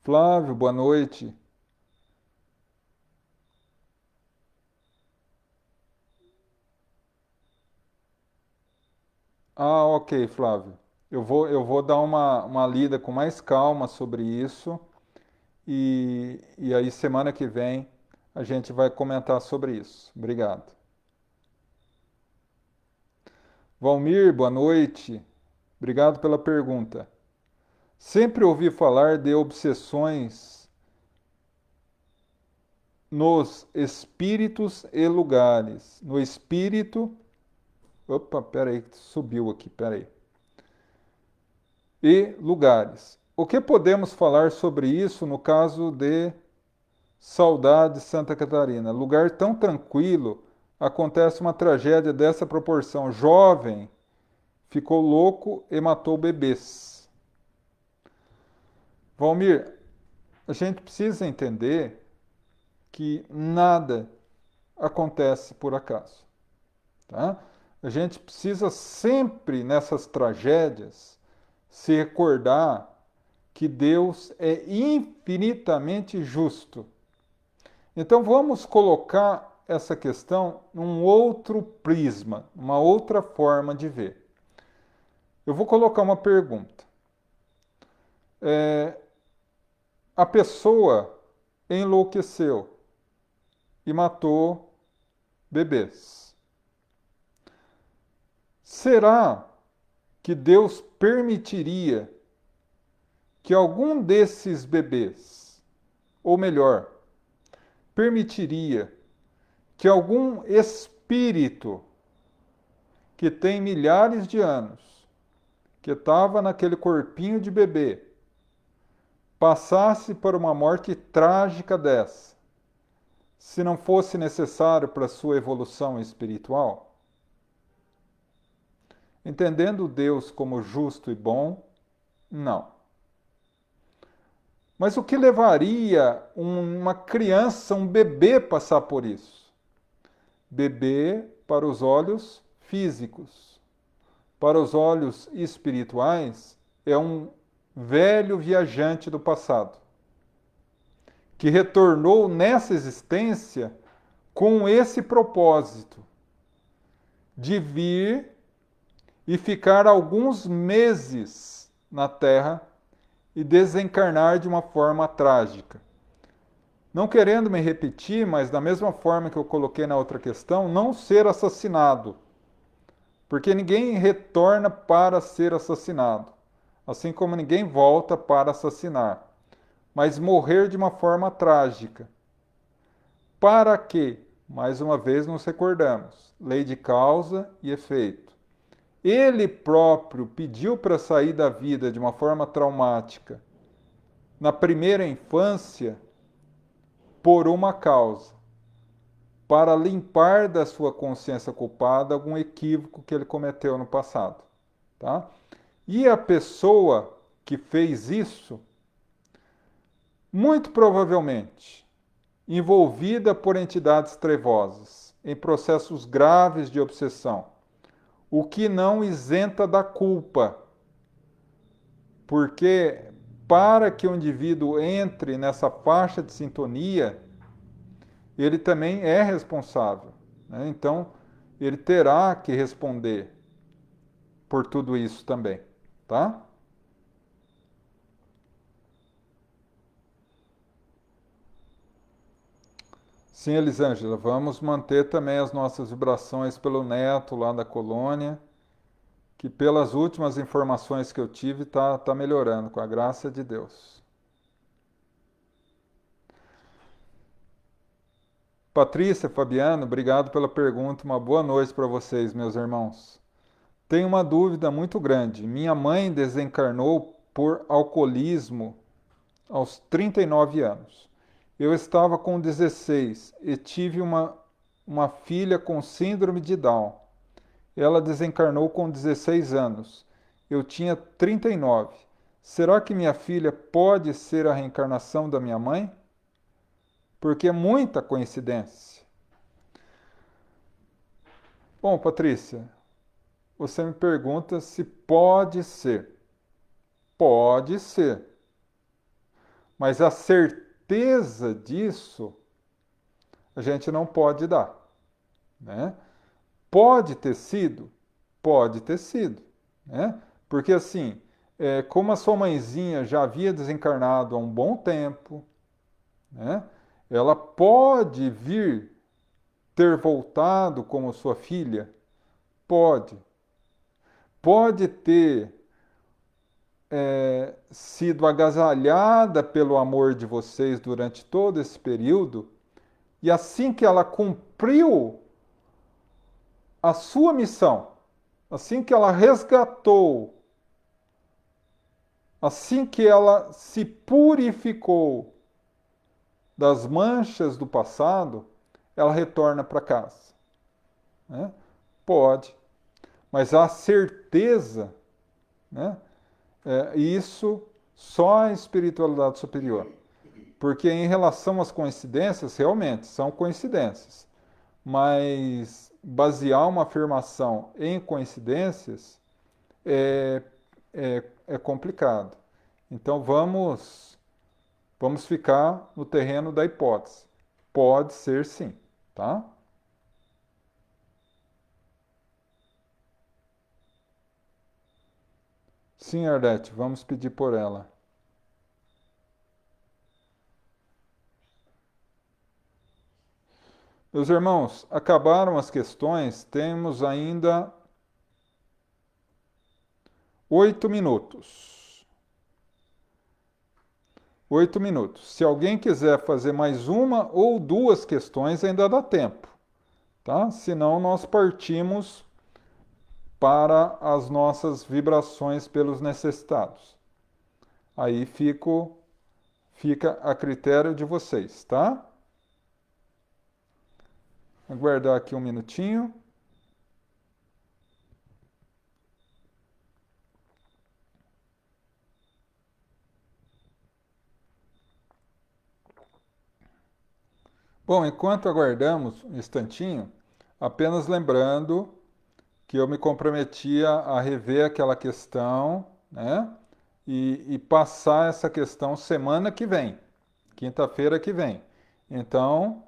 Flávio, boa noite. Ah, ok, Flávio. Eu vou dar uma lida com mais calma sobre isso e aí semana que vem a gente vai comentar sobre isso. Obrigado. Valmir, boa noite. Obrigado pela pergunta. Sempre ouvi falar de obsessões nos espíritos e lugares. No espírito. Opa, peraí, subiu aqui, peraí. E lugares. O que podemos falar sobre isso no caso de Saudade, Santa Catarina? Lugar tão tranquilo, acontece uma tragédia dessa proporção. Jovem ficou louco e matou bebês. Valmir, a gente precisa entender que nada acontece por acaso, tá? A gente precisa sempre nessas tragédias se recordar que Deus é infinitamente justo. Então vamos colocar essa questão num outro prisma, uma outra forma de ver. Eu vou colocar uma pergunta. A pessoa enlouqueceu e matou bebês. Será que Deus permitiria que algum desses bebês, ou melhor, permitiria que algum espírito que tem milhares de anos, que estava naquele corpinho de bebê, passasse por uma morte trágica dessa, se não fosse necessário para sua evolução espiritual? Entendendo Deus como justo e bom, não. Mas o que levaria uma criança, um bebê, passar por isso? Bebê para os olhos físicos. Para os olhos espirituais, é um velho viajante do passado, que retornou nessa existência com esse propósito de vir e ficar alguns meses na Terra e desencarnar de uma forma trágica. Não querendo me repetir, mas da mesma forma que eu coloquei na outra questão, não ser assassinado. Porque ninguém retorna para ser assassinado, assim como ninguém volta para assassinar, mas morrer de uma forma trágica. Para quê? Mais uma vez nos recordamos, lei de causa e efeito. Ele próprio pediu para sair da vida de uma forma traumática na primeira infância por uma causa, para limpar da sua consciência culpada algum equívoco que ele cometeu no passado, tá? E a pessoa que fez isso, muito provavelmente envolvida por entidades trevosas, em processos graves de obsessão, o que não isenta da culpa, porque para que o indivíduo entre nessa faixa de sintonia, ele também é responsável, né? Então, ele terá que responder por tudo isso também, tá? Sim, Elisângela, vamos manter também as nossas vibrações pelo neto lá da colônia, que pelas últimas informações que eu tive tá melhorando, com a graça de Deus. Patrícia, Fabiano, obrigado pela pergunta. Uma boa noite para vocês, meus irmãos. Tenho uma dúvida muito grande. Minha mãe desencarnou por alcoolismo aos 39 anos. Eu estava com 16 e tive uma filha com síndrome de Down. Ela desencarnou com 16 anos. Eu tinha 39. Será que minha filha pode ser a reencarnação da minha mãe? Porque é muita coincidência. Bom, Patrícia, você me pergunta se pode ser. Pode ser. Mas a certeza disso a gente não pode dar, né? Pode ter sido? Pode ter sido, né? Porque assim, como a sua mãezinha já havia desencarnado há um bom tempo, né? Ela pode vir ter voltado como sua filha? Pode. Pode ter sido agasalhada pelo amor de vocês durante todo esse período, e assim que ela cumpriu a sua missão, assim que ela resgatou, assim que ela se purificou das manchas do passado, ela retorna para casa, né? Pode, mas a certeza, né? Isso só a espiritualidade superior. Porque em relação às coincidências, realmente são coincidências. Mas basear uma afirmação em coincidências é, é complicado. Então vamos ficar no terreno da hipótese. Pode ser sim, tá? Sim, Arlete, vamos pedir por ela. Meus irmãos, acabaram as questões, temos ainda 8 minutos. 8 minutos. Se alguém quiser fazer mais uma ou duas questões, ainda dá tempo, tá? Senão nós partimos para as nossas vibrações pelos necessitados. Aí fica a critério de vocês, tá? Aguardar aqui um minutinho. Bom, enquanto aguardamos um instantinho, apenas lembrando que eu me comprometia a rever aquela questão, né? E passar essa questão semana que vem, quinta-feira que vem. Então,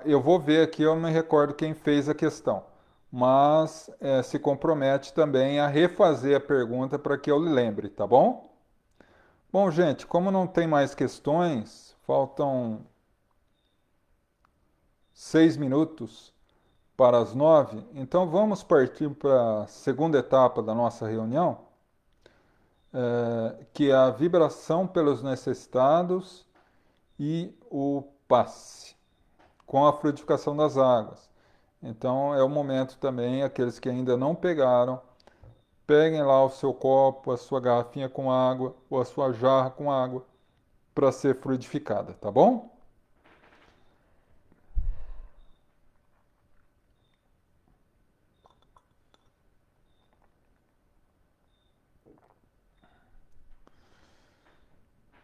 eu vou ver aqui, eu não me recordo quem fez a questão, mas se compromete também a refazer a pergunta para que eu lhe lembre, tá bom? Bom, gente, como não tem mais questões, faltam 6 minutos para as 9, então vamos partir para a segunda etapa da nossa reunião, que é a vibração pelos necessitados e o passe, com a fluidificação das águas. Então é o momento também, aqueles que ainda não pegaram, peguem lá o seu copo, a sua garrafinha com água ou a sua jarra com água para ser fluidificada, tá bom?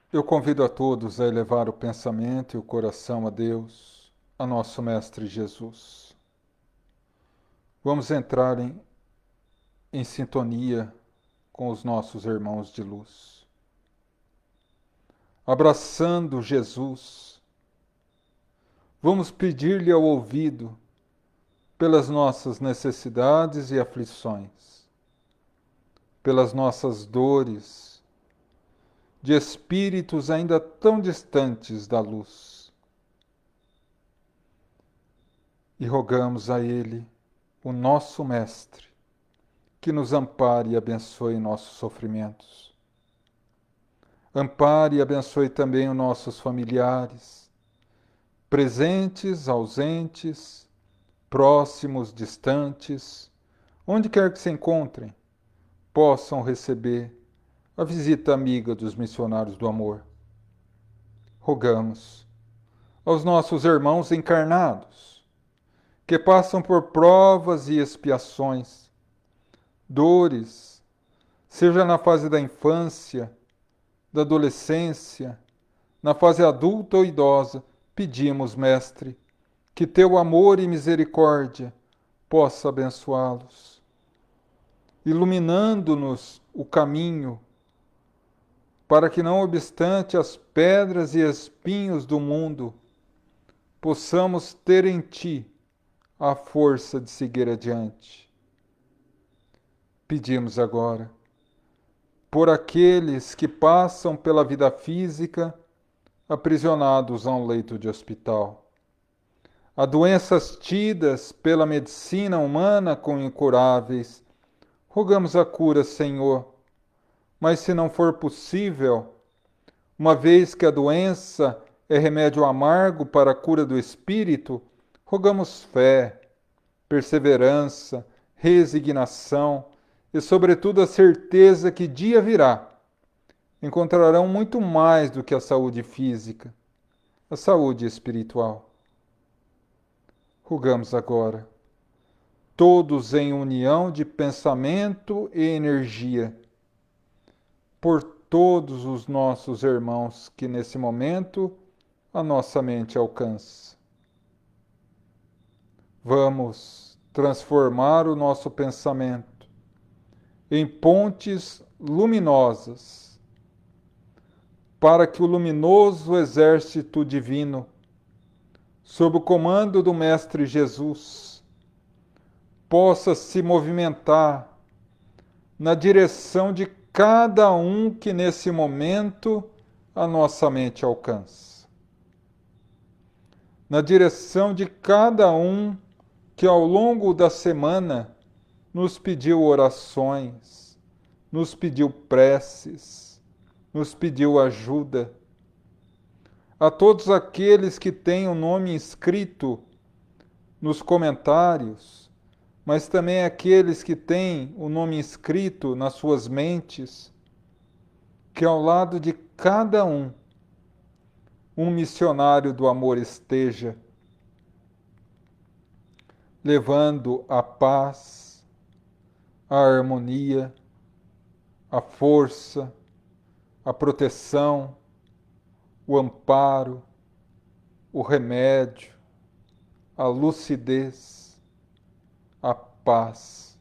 Eu convido a todos a elevar o pensamento e o coração a Deus, a nosso Mestre Jesus. Vamos entrar em sintonia com os nossos irmãos de luz. Abraçando Jesus, Vamos pedir-lhe ao ouvido pelas nossas necessidades e aflições, pelas nossas dores, de espíritos ainda tão distantes da luz. E rogamos a Ele, o nosso Mestre, que nos ampare e abençoe nossos sofrimentos. Ampare e abençoe também os nossos familiares, presentes, ausentes, próximos, distantes, onde quer que se encontrem, possam receber a visita amiga dos missionários do amor. Rogamos aos nossos irmãos encarnados, que passam por provas e expiações, dores, seja na fase da infância, da adolescência, na fase adulta ou idosa, pedimos, Mestre, que teu amor e misericórdia possa abençoá-los, iluminando-nos o caminho, para que, não obstante as pedras e espinhos do mundo, possamos ter em Ti a força de seguir adiante. Pedimos agora por aqueles que passam pela vida física aprisionados a um leito de hospital, a doenças tidas pela medicina humana como incuráveis. Rogamos a cura, Senhor, mas se não for possível, uma vez que a doença é remédio amargo para a cura do espírito, rogamos fé, perseverança, resignação e, sobretudo, a certeza que dia virá. Encontrarão muito mais do que a saúde física, a saúde espiritual. Rogamos agora, todos em união de pensamento e energia, por todos os nossos irmãos que nesse momento a nossa mente alcança. Vamos transformar o nosso pensamento em pontes luminosas, para que o luminoso exército divino, sob o comando do Mestre Jesus, possa se movimentar na direção de cada um que nesse momento a nossa mente alcança. Na direção de cada um que ao longo da semana nos pediu orações, nos pediu preces, nos pediu ajuda. A todos aqueles que têm o nome inscrito nos comentários, mas também aqueles que têm o nome inscrito nas suas mentes, que ao lado de cada um missionário do amor esteja, levando a paz, a harmonia, a força, a proteção, o amparo, o remédio, a lucidez, a paz.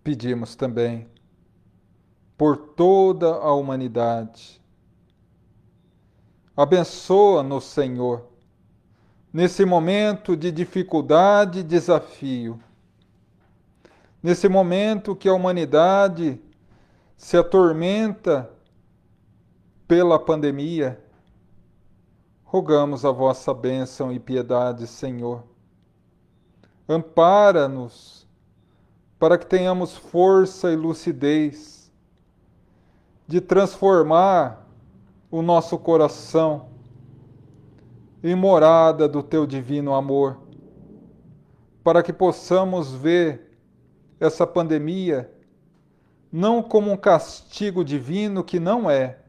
Pedimos também por toda a humanidade. Abençoa-nos, Senhor, nesse momento de dificuldade e desafio, nesse momento que a humanidade se atormenta pela pandemia. Rogamos a vossa bênção e piedade, Senhor. Ampara-nos para que tenhamos força e lucidez de transformar o nosso coração em morada do teu divino amor, para que possamos ver essa pandemia não como um castigo divino, que não é,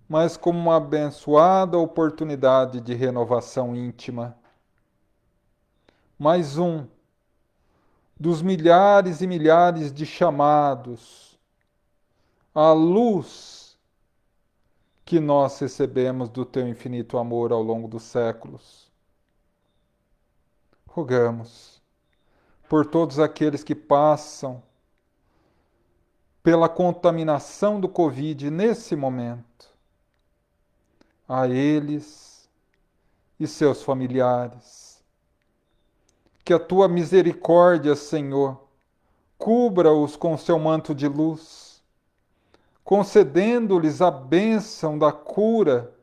mas como uma abençoada oportunidade de renovação íntima. Mais um dos milhares e milhares de chamados à luz que nós recebemos do teu infinito amor ao longo dos séculos. Rogamos por todos aqueles que passam pela contaminação do Covid nesse momento, a eles e seus familiares. Que a tua misericórdia, Senhor, cubra-os com seu manto de luz, concedendo-lhes a bênção da cura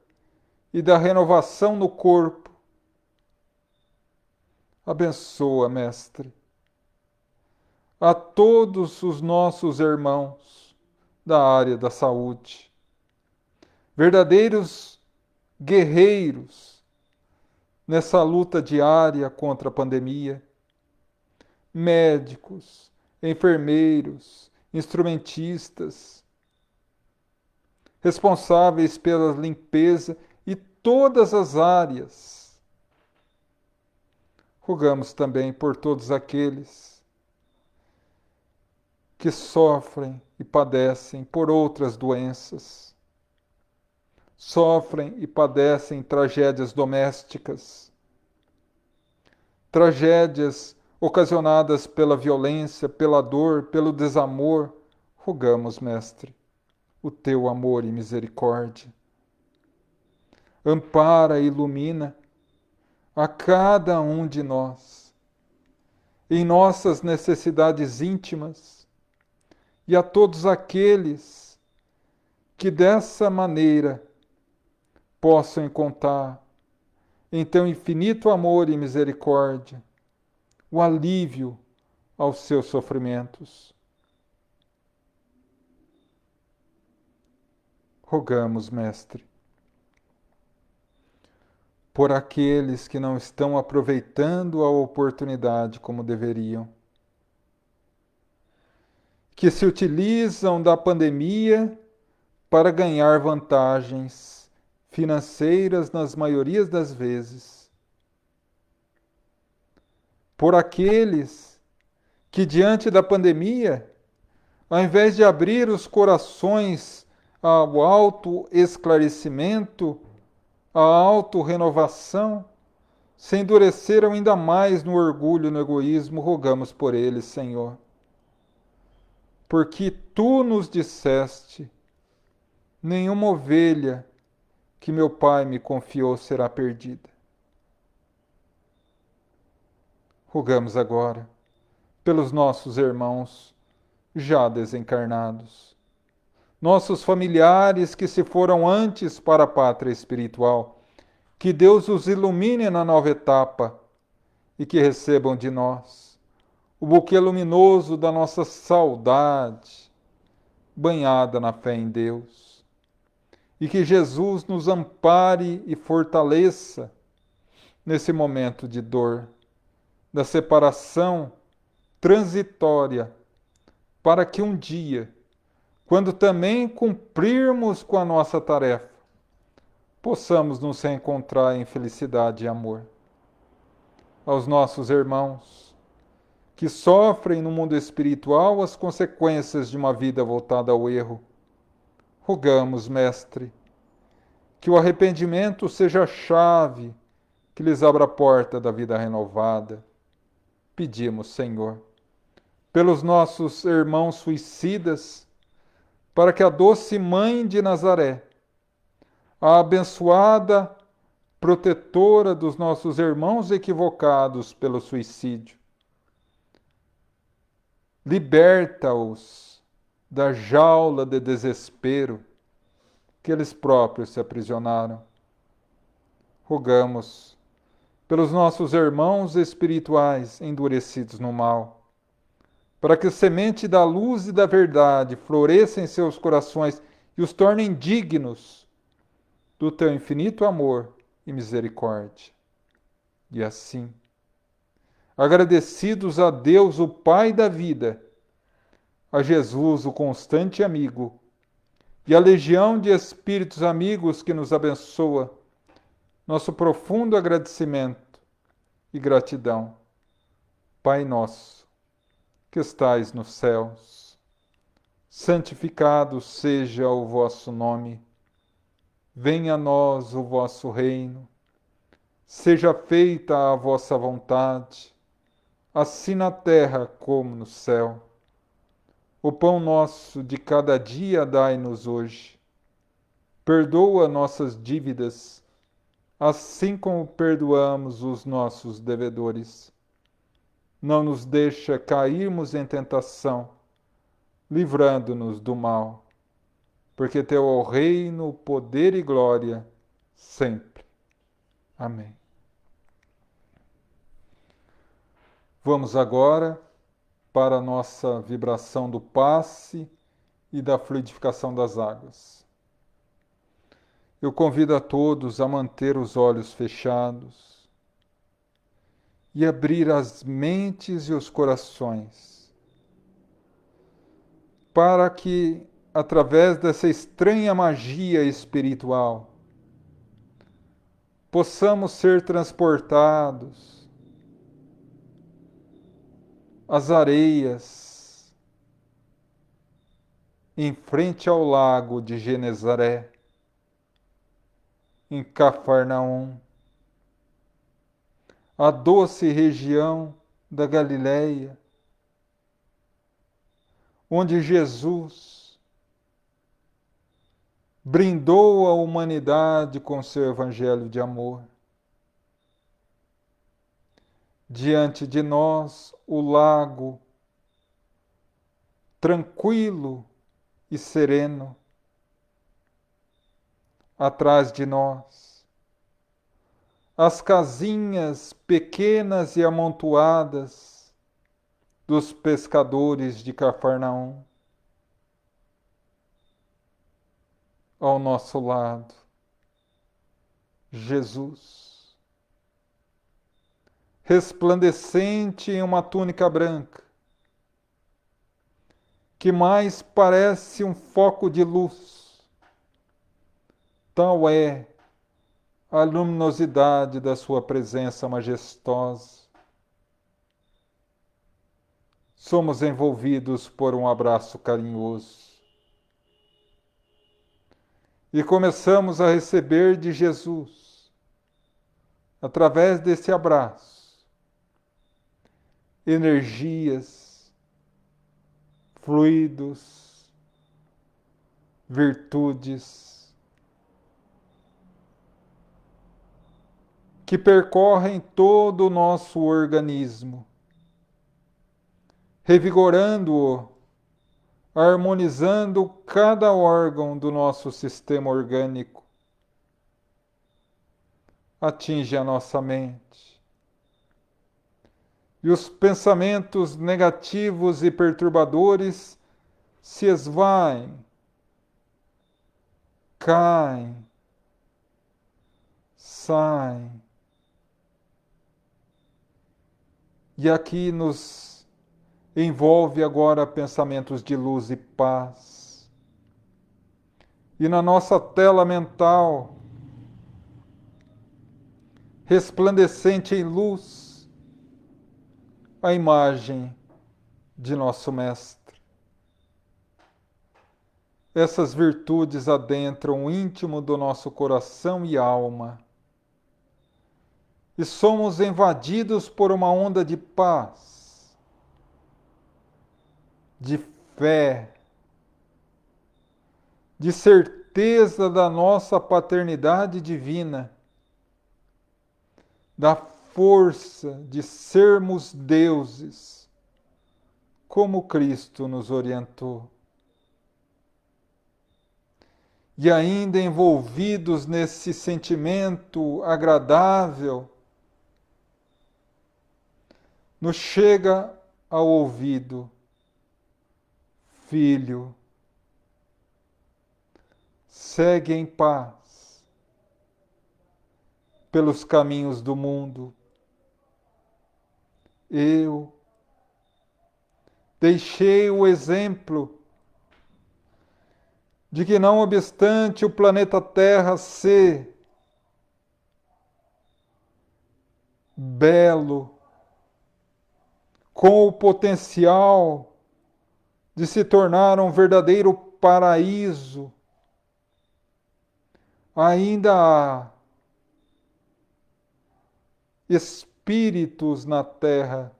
e da renovação no corpo. Abençoa, Mestre, a todos os nossos irmãos da área da saúde, verdadeiros guerreiros nessa luta diária contra a pandemia, médicos, enfermeiros, instrumentistas, responsáveis pela limpeza e todas as áreas. Rogamos também por todos aqueles que sofrem e padecem por outras doenças, sofrem e padecem tragédias domésticas, tragédias ocasionadas pela violência, pela dor, pelo desamor. Rogamos, Mestre, o teu amor e misericórdia. Ampara e ilumina a cada um de nós, em nossas necessidades íntimas, e a todos aqueles que dessa maneira possam encontrar em teu infinito amor e misericórdia o alívio aos seus sofrimentos. Rogamos, Mestre, por aqueles que não estão aproveitando a oportunidade como deveriam, que se utilizam da pandemia para ganhar vantagens financeiras nas maiorias das vezes, por aqueles que diante da pandemia, ao invés de abrir os corações ao autoesclarecimento, à autorrenovação, se endureceram ainda mais no orgulho e no egoísmo. Rogamos por eles, Senhor. Porque tu nos disseste: nenhuma ovelha que meu Pai me confiou será perdida. Rogamos agora pelos nossos irmãos já desencarnados, nossos familiares que se foram antes para a pátria espiritual, que Deus os ilumine na nova etapa e que recebam de nós o buquê luminoso da nossa saudade, banhada na fé em Deus. E que Jesus nos ampare e fortaleça nesse momento de dor, da separação transitória, para que um dia, quando também cumprirmos com a nossa tarefa, possamos nos reencontrar em felicidade e amor. Aos nossos irmãos que sofrem no mundo espiritual as consequências de uma vida voltada ao erro, rogamos, Mestre, que o arrependimento seja a chave que lhes abra a porta da vida renovada. Pedimos, Senhor, pelos nossos irmãos suicidas, para que a doce Mãe de Nazaré, a abençoada protetora dos nossos irmãos equivocados pelo suicídio, liberta-os da jaula de desespero que eles próprios se aprisionaram. Rogamos pelos nossos irmãos espirituais endurecidos no mal, para que a semente da luz e da verdade floresça em seus corações e os tornem dignos do teu infinito amor e misericórdia. E assim, agradecidos a Deus, o Pai da vida, a Jesus, o constante amigo, e a legião de espíritos amigos que nos abençoa, nosso profundo agradecimento e gratidão. Pai nosso, que estais nos céus, santificado seja o vosso nome. Venha a nós o vosso reino. Seja feita a vossa vontade, assim na terra como no céu. O pão nosso de cada dia dai-nos hoje. Perdoa nossas dívidas, assim como perdoamos os nossos devedores. Não nos deixa cairmos em tentação, livrando-nos do mal, porque teu é o reino, o poder e glória, sempre. Amém. Vamos agora para a nossa vibração do passe e da fluidificação das águas. Eu convido a todos a manter os olhos fechados e abrir as mentes e os corações para que, através dessa estranha magia espiritual, possamos ser transportados às areias em frente ao lago de Genezaré, em Cafarnaum, a doce região da Galileia, onde Jesus brindou a humanidade com seu evangelho de amor. Diante de nós, o lago tranquilo e sereno. Atrás de nós, as casinhas pequenas e amontoadas dos pescadores de Cafarnaum. Ao nosso lado, Jesus, resplandecente em uma túnica branca, que mais parece um foco de luz. Tal é a luminosidade da sua presença majestosa. Somos envolvidos por um abraço carinhoso. E começamos a receber de Jesus, através desse abraço, energias, fluidos, virtudes, que percorrem todo o nosso organismo, revigorando-o, harmonizando cada órgão do nosso sistema orgânico. Atinge a nossa mente. E os pensamentos negativos e perturbadores se esvaem, caem, saem. E aqui nos envolve agora pensamentos de luz e paz. E na nossa tela mental, resplandecente em luz, a imagem de nosso Mestre. Essas virtudes adentram o íntimo do nosso coração e alma. E somos invadidos por uma onda de paz, de fé, de certeza da nossa paternidade divina, da força de sermos deuses, como Cristo nos orientou. E ainda envolvidos nesse sentimento agradável, nos chega ao ouvido: Filho, segue em paz pelos caminhos do mundo. Eu deixei o exemplo de que, não obstante o planeta Terra ser belo, com o potencial de se tornar um verdadeiro paraíso, ainda há espíritos na Terra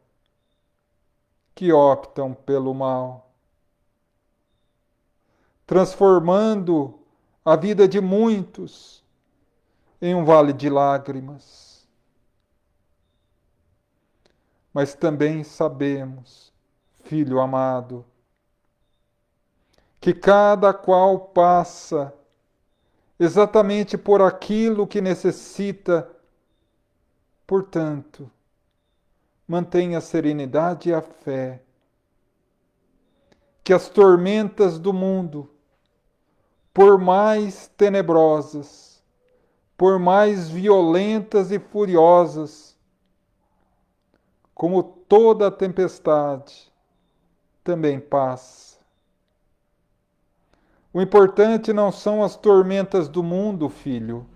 que optam pelo mal, transformando a vida de muitos em um vale de lágrimas. Mas também sabemos, filho amado, que cada qual passa exatamente por aquilo que necessita. Portanto, mantenha a serenidade e a fé, que as tormentas do mundo, por mais tenebrosas, por mais violentas e furiosas, como toda a tempestade, também passa. O importante não são as tormentas do mundo, filho.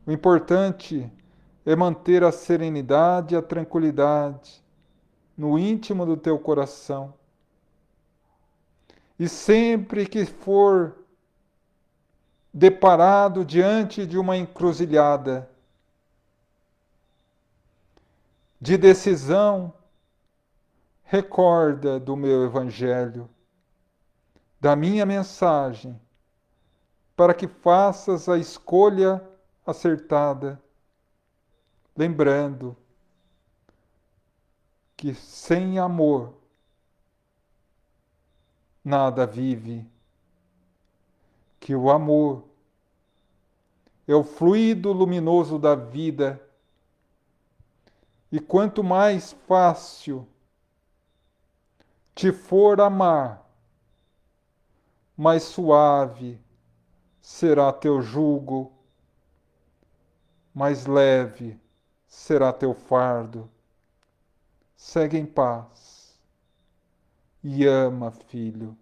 O importante é manter a serenidade e a tranquilidade no íntimo do teu coração. E sempre que for deparado diante de uma encruzilhada de decisão, recorda do meu evangelho, da minha mensagem, para que faças a escolha acertada, lembrando que sem amor nada vive, que o amor é o fluido luminoso da vida, e quanto mais fácil te for amar, mais suave será teu jugo, mais leve será teu fardo. Segue em paz e ama, filho.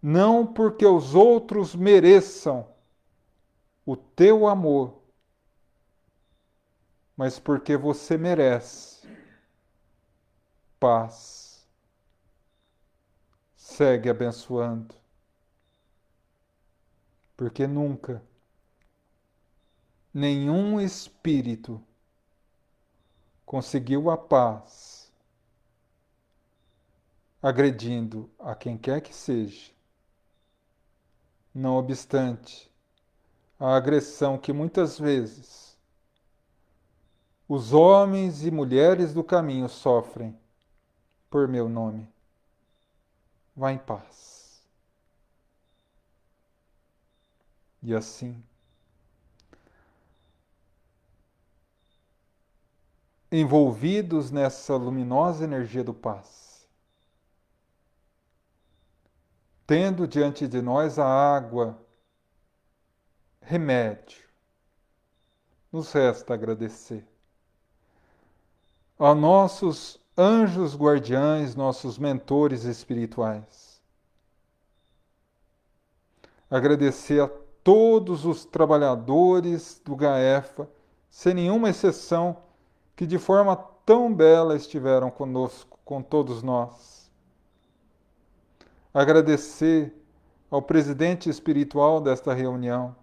Não porque os outros mereçam o teu amor, mas porque você merece paz. Segue abençoando, porque nunca nenhum espírito conseguiu a paz agredindo a quem quer que seja. Não obstante a agressão que muitas vezes os homens e mulheres do caminho sofrem por meu nome. Vá em paz. E assim, envolvidos nessa luminosa energia do paz, tendo diante de nós a água, remédio, nos resta agradecer a nossos anjos guardiães, nossos mentores espirituais. Agradecer a todos os trabalhadores do GAEFA, sem nenhuma exceção, que de forma tão bela estiveram conosco, com todos nós. Agradecer ao presidente espiritual desta reunião,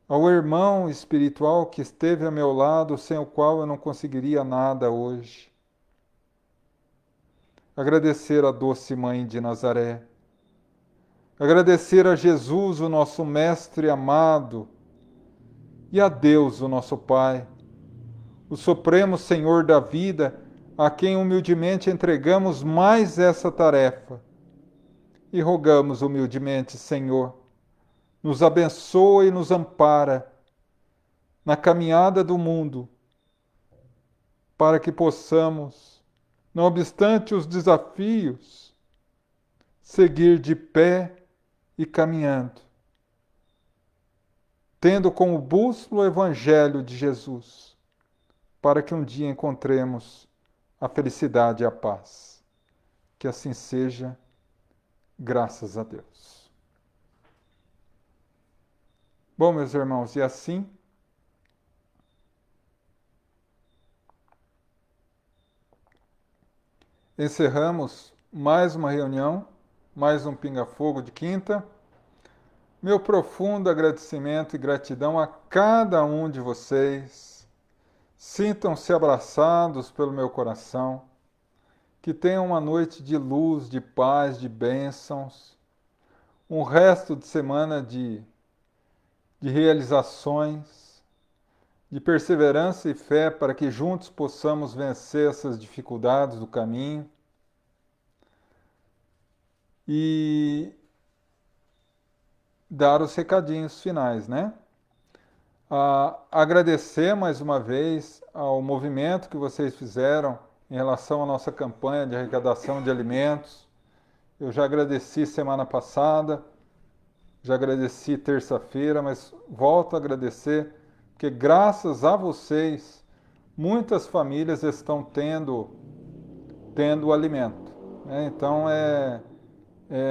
ao irmão espiritual que esteve a meu lado, sem o qual eu não conseguiria nada hoje. Agradecer a doce Mãe de Nazaré. Agradecer a Jesus, o nosso Mestre amado, e a Deus, o nosso Pai, o Supremo Senhor da vida, a quem humildemente entregamos mais essa tarefa. E rogamos humildemente, Senhor, nos abençoa e nos ampara na caminhada do mundo, para que possamos, não obstante os desafios, seguir de pé e caminhando, tendo como bússola o Evangelho de Jesus, para que um dia encontremos a felicidade e a paz. Que assim seja, graças a Deus. Bom, meus irmãos, e assim encerramos mais uma reunião, mais um Pinga-Fogo de quinta. Meu profundo agradecimento e gratidão a cada um de vocês. Sintam-se abraçados pelo meu coração. Que tenham uma noite de luz, de paz, de bênçãos. um resto de semana de realizações, de perseverança e fé para que juntos possamos vencer essas dificuldades do caminho. E dar os recadinhos finais, né? Agradecer mais uma vez ao movimento que vocês fizeram em relação à nossa campanha de arrecadação de alimentos. Eu já agradeci semana passada, já agradeci terça-feira, mas volto a agradecer, porque graças a vocês, muitas famílias estão tendo alimento, né? Então é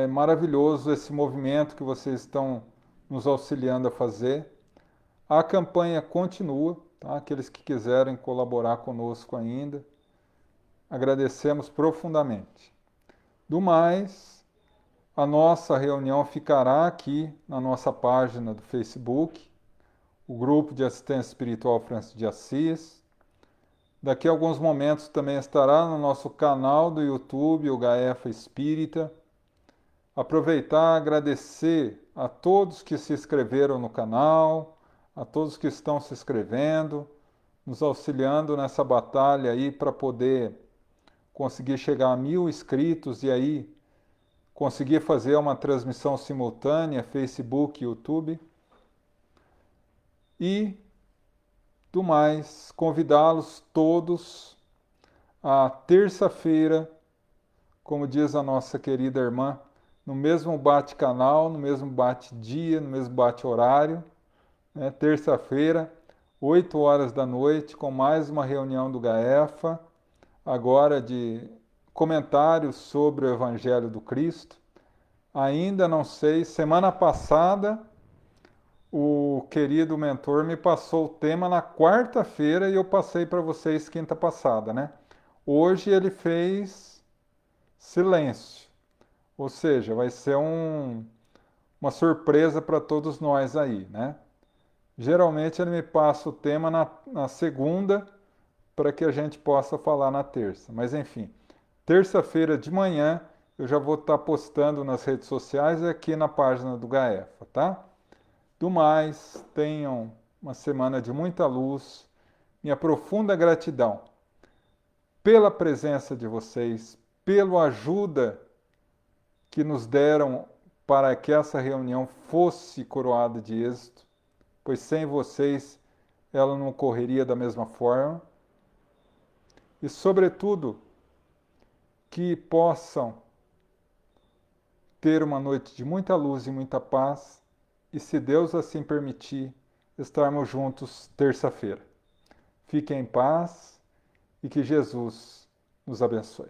maravilhoso esse movimento que vocês estão nos auxiliando a fazer. A campanha continua, tá? Aqueles que quiserem colaborar conosco ainda, agradecemos profundamente. Do mais, a nossa reunião ficará aqui na nossa página do Facebook, o Grupo de Assistência Espiritual Francisco de Assis. Daqui a alguns momentos também estará no nosso canal do YouTube, o Gaefa Espírita. Aproveitar e agradecer a todos que se inscreveram no canal, a todos que estão se inscrevendo, nos auxiliando nessa batalha aí para poder conseguir chegar a 1000 inscritos e aí conseguir fazer uma transmissão simultânea, Facebook, YouTube. E, do mais, convidá-los todos a terça-feira, como diz a nossa querida irmã, no mesmo bate-canal, no mesmo bate-dia, no mesmo bate-horário, né? Terça-feira, 8 horas da noite, com mais uma reunião do GAEFA, agora de comentários sobre o Evangelho do Cristo. Ainda não sei, semana passada o querido mentor me passou o tema na quarta-feira e eu passei para vocês quinta passada, né? Hoje ele fez silêncio. Ou seja, vai ser uma surpresa para todos nós aí, né? Geralmente ele me passa o tema na segunda para que a gente possa falar na terça. Mas enfim, terça-feira de manhã eu já vou estar postando nas redes sociais e aqui na página do GAEFA, tá? Do mais, tenham uma semana de muita luz. Minha profunda gratidão pela presença de vocês, pela ajuda que nos deram para que essa reunião fosse coroada de êxito, pois sem vocês ela não ocorreria da mesma forma. E, sobretudo, que possam ter uma noite de muita luz e muita paz, e, se Deus assim permitir, estarmos juntos terça-feira. Fiquem em paz e que Jesus nos abençoe.